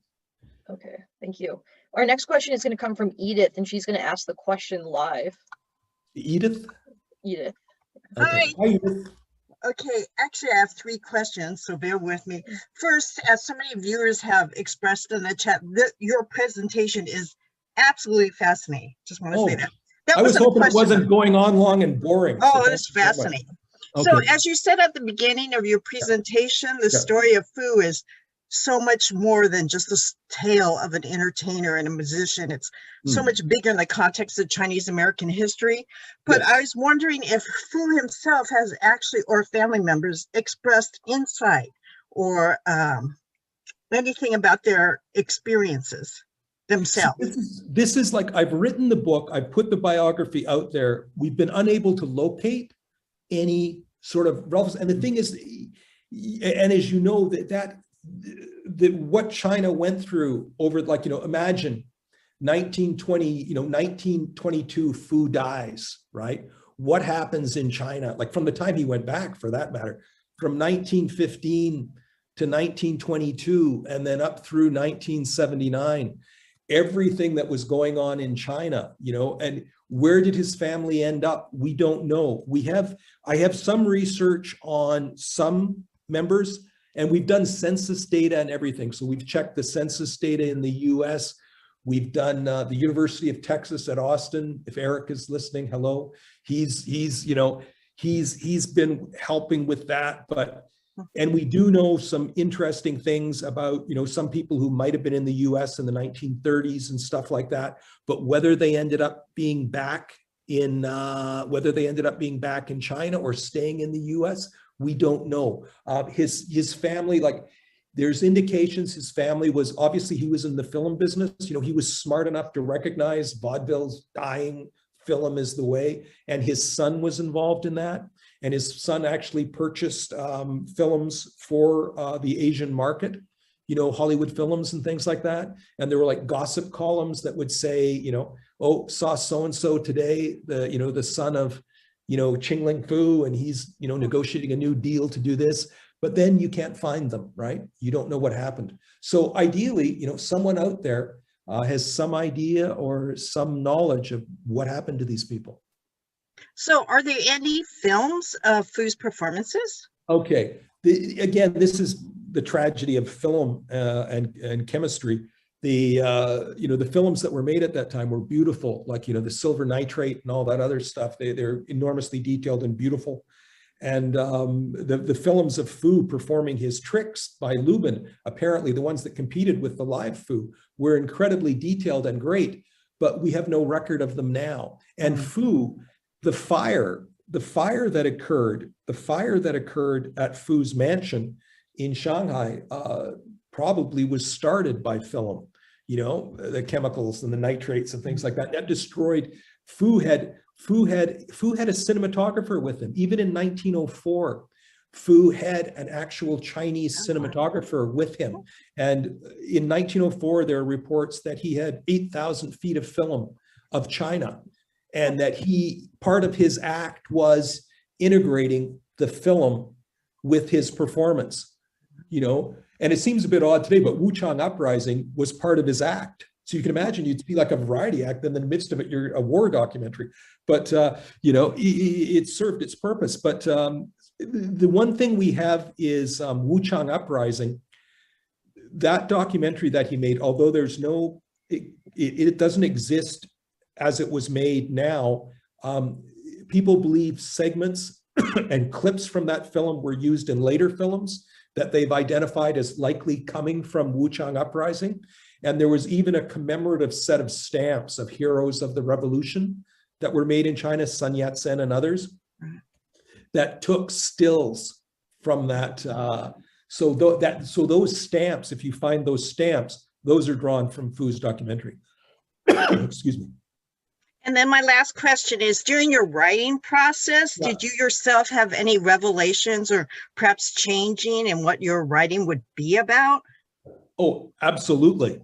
Okay, thank you. Our next question is going to come from Edith, and she's going to ask the question live. Edith? Edith. Okay. Hi, Edith. Okay, actually I have 3 questions, so bear with me. First, as so many viewers have expressed in the chat, your presentation is absolutely fascinating. Just want to say that. I was hoping it wasn't going on long and boring. Oh, so it's fascinating. Okay. So as you said at the beginning of your presentation, the story of Fu is so much more than just the tale of an entertainer and a musician. It's so much bigger in the context of Chinese American history. But I was wondering if Fu himself has actually, or family members, expressed insight or anything about their experiences themselves. This is like, I've written the book, I've put the biography out there. We've been unable to locate any sort of relevance. And the thing is, and as you know, that what China went through over, like, imagine 1922, Fu dies, right? What happens in China, like from the time he went back, for that matter, from 1915 to 1922, and then up through 1979, everything that was going on in China, and where did his family end up? We don't know. I have some research on some members, and we've done census data and everything. So we've checked the census data in the US. We've done the University of Texas at Austin. If Eric is listening, hello. He's been helping with that. And we do know some interesting things about, some people who might have been in the US in the 1930s and stuff like that. But whether they ended up being back in China or staying in the US, we don't know. His family, like, there's indications his family was, obviously he was in the film business. He was smart enough to recognize vaudeville's dying, film is the way. And his son was involved in that. And his son actually purchased films for the Asian market, Hollywood films and things like that. And there were like gossip columns that would say, oh, saw so-and-so today, the son of, Qingling Fu, and he's, negotiating a new deal to do this, but then you can't find them, right? You don't know what happened. So ideally, someone out there has some idea or some knowledge of what happened to these people. So are there any films of Fu's performances? Okay. Again, this is the tragedy of film and chemistry. The films that were made at that time were beautiful, like, the silver nitrate and all that other stuff. They're enormously detailed and beautiful. And the films of Fu performing his tricks by Lubin, apparently the ones that competed with the live Fu, were incredibly detailed and great, but we have no record of them now. And Fu, the fire that occurred at Fu's mansion in Shanghai probably was started by film, you know, the chemicals and the nitrates and things like that. That destroyed. Fu had a cinematographer with him. Even in 1904, Fu had an actual Chinese cinematographer with him. And in 1904, there are reports that he had 8,000 feet of film of China, and that part of his act was integrating the film with his performance, you know. And it seems a bit odd today, but Wuchang Uprising was part of his act. So you can imagine you'd be like a variety act, then in the midst of it, you're a war documentary. But, you know, it served its purpose. But the one thing we have is Wuchang Uprising. That documentary that he made, although there's no, it doesn't exist as it was made now, people believe segments and clips from that film were used in later films that they've identified as likely coming from Wuchang Uprising. And there was even a commemorative set of stamps of heroes of the revolution that were made in China, Sun Yat-sen and others, that took stills from that. So those stamps, if you find those stamps, those are drawn from Fu's documentary. Excuse me. And then my last question is, during your writing process, did you yourself have any revelations or perhaps changing in what your writing would be about? Oh, absolutely.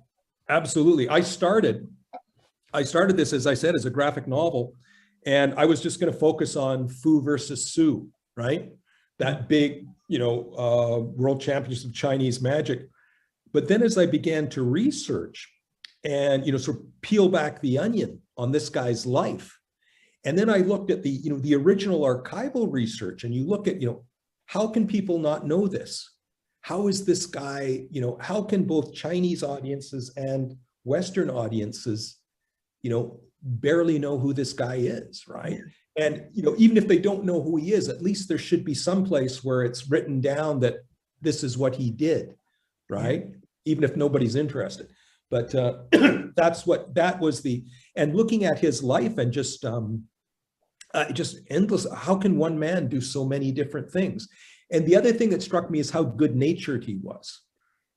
Absolutely. I started this, as I said, as a graphic novel, and I was just going to focus on Fu versus Su, right? That big, you know, world championship of Chinese magic. But then as I began to research and, you know, sort of peel back the onion on this guy's life, and then I looked at the, you know, the original archival research, and you look at, you know, how can people not know this? How is this guy, you know, how can both Chinese audiences and Western audiences, you know, barely know who this guy is, right? And, you know, even if they don't know who he is, at least there should be some place where it's written down that this is what he did, right? Even if nobody's interested. But that was the, and looking at his life and just endless, how can one man do so many different things? And the other thing that struck me is how good-natured he was,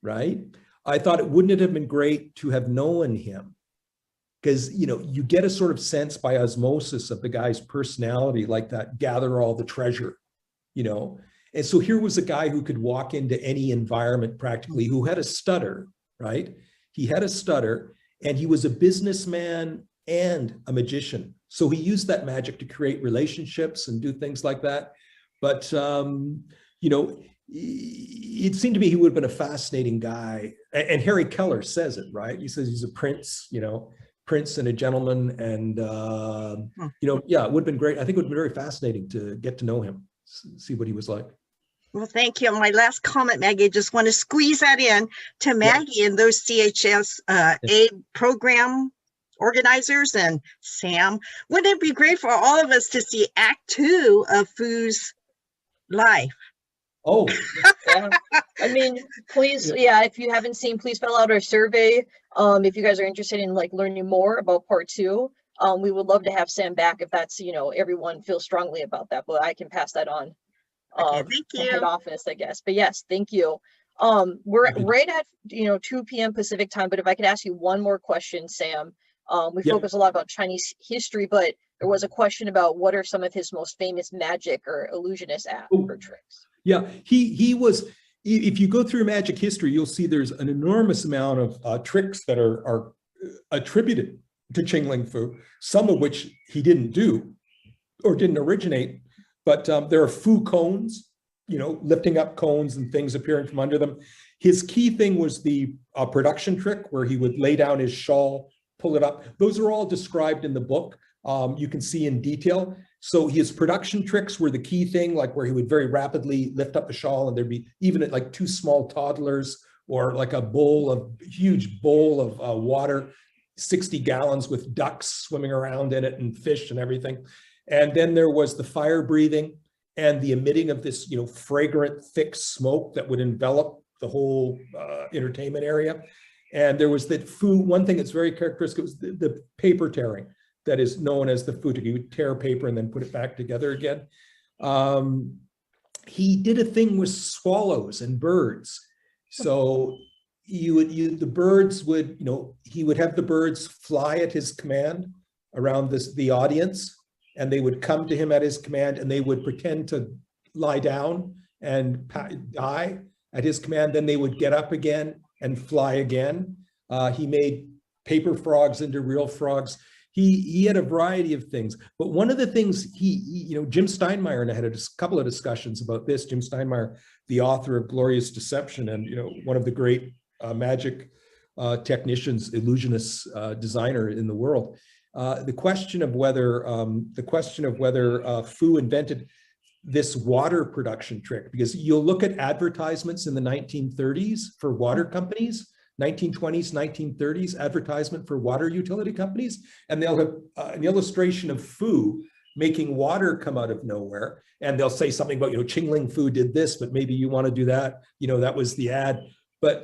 right? I thought, wouldn't it have been great to have known him? Because, you know, you get a sort of sense by osmosis of the guy's personality, like that, gather all the treasure, you know? And so here was a guy who could walk into any environment practically, who had a stutter, right? He had a stutter, and he was a businessman and a magician. So he used that magic to create relationships and do things like that. But, you know, it seemed to me he would have been a fascinating guy. And Harry Keller says it, right? He says he's a prince, you know, prince and a gentleman. And, you know, yeah, it would have been great. I think it would have been very fascinating to get to know him, see what he was like. Well, thank you. My last comment, Maggie, I just want to squeeze that in to Maggie and those CHS program organizers and Sam. Wouldn't it be great for all of us to see Act 2 of Fu's life? Oh, yeah. I mean, please, yeah, if you haven't seen, please fill out our survey. If you guys are interested in like learning more about part 2, we would love to have Sam back if that's, you know, everyone feels strongly about that, but I can pass that on. Okay, thank to you. head office, I guess. But yes, thank you. We're right at, you know, 2 p.m. Pacific time, but if I could ask you one more question, Sam. We focus a lot about Chinese history, but there was a question about what are some of his most famous magic or illusionist acts or tricks. Yeah, he was, if you go through magic history, you'll see there's an enormous amount of tricks that are attributed to Qingling Fu, some of which he didn't do or didn't originate. But there are Fu cones, you know, lifting up cones and things appearing from under them. His key thing was the production trick where he would lay down his shawl, pull it up. Those are all described in the book. You can see in detail. So his production tricks were the key thing, like where he would very rapidly lift up the shawl, and there'd be even like 2 small toddlers or like a huge bowl of water, 60 gallons with ducks swimming around in it and fish and everything. And then there was the fire breathing. and the emitting of this, fragrant, thick smoke that would envelop the whole entertainment area. And there was that food. One thing that's very characteristic was the paper tearing that is known as the food. You would tear paper and then put it back together again. He did a thing with swallows and birds. So the birds would, he would have the birds fly at his command around the audience, and they would come to him at his command, and they would pretend to lie down and die at his command. Then they would get up again and fly again. He made paper frogs into real frogs. He had a variety of things, but one of the things Jim Steinmeier and I had a couple of discussions about this. Jim Steinmeier, the author of Glorious Deception, and one of the great magic technicians, illusionists, designer in the world. The question of whether Fu invented this water production trick, because you'll look at advertisements in the 1930s for water companies. 1920s, 1930s advertisement for water utility companies, and they'll have an illustration of Fu making water come out of nowhere, and they'll say something about, Qingling Fu did this, but maybe you want to do that. That was the ad. But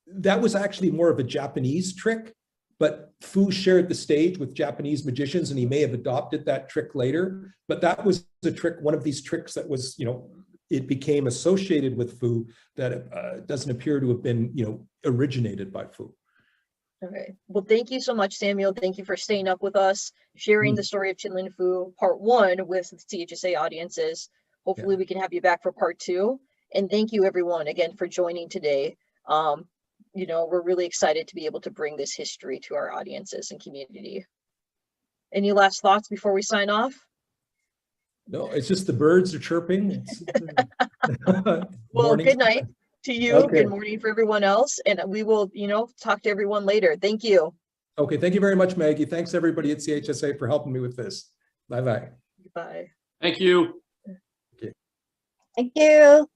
that was actually more of a Japanese trick, but Fu shared the stage with Japanese magicians, and he may have adopted that trick later. But that was the trick, one of these tricks that was, it became associated with Fu, that doesn't appear to have been, originated by Fu. Okay. Well, thank you so much, Samuel. Thank you for staying up with us, sharing the story of Qinling Fu Part 1 with the CHSA audiences. Hopefully we can have you back for Part 2. And thank you everyone again for joining today. We're really excited to be able to bring this history to our audiences and community. Any last thoughts before we sign off? No, it's just the birds are chirping. Well, good night to you. Okay. Good morning for everyone else. And we will, talk to everyone later. Thank you. Okay, thank you very much, Maggie. Thanks everybody at CHSA for helping me with this. Bye-bye. Bye. Thank you. Thank you. Thank you.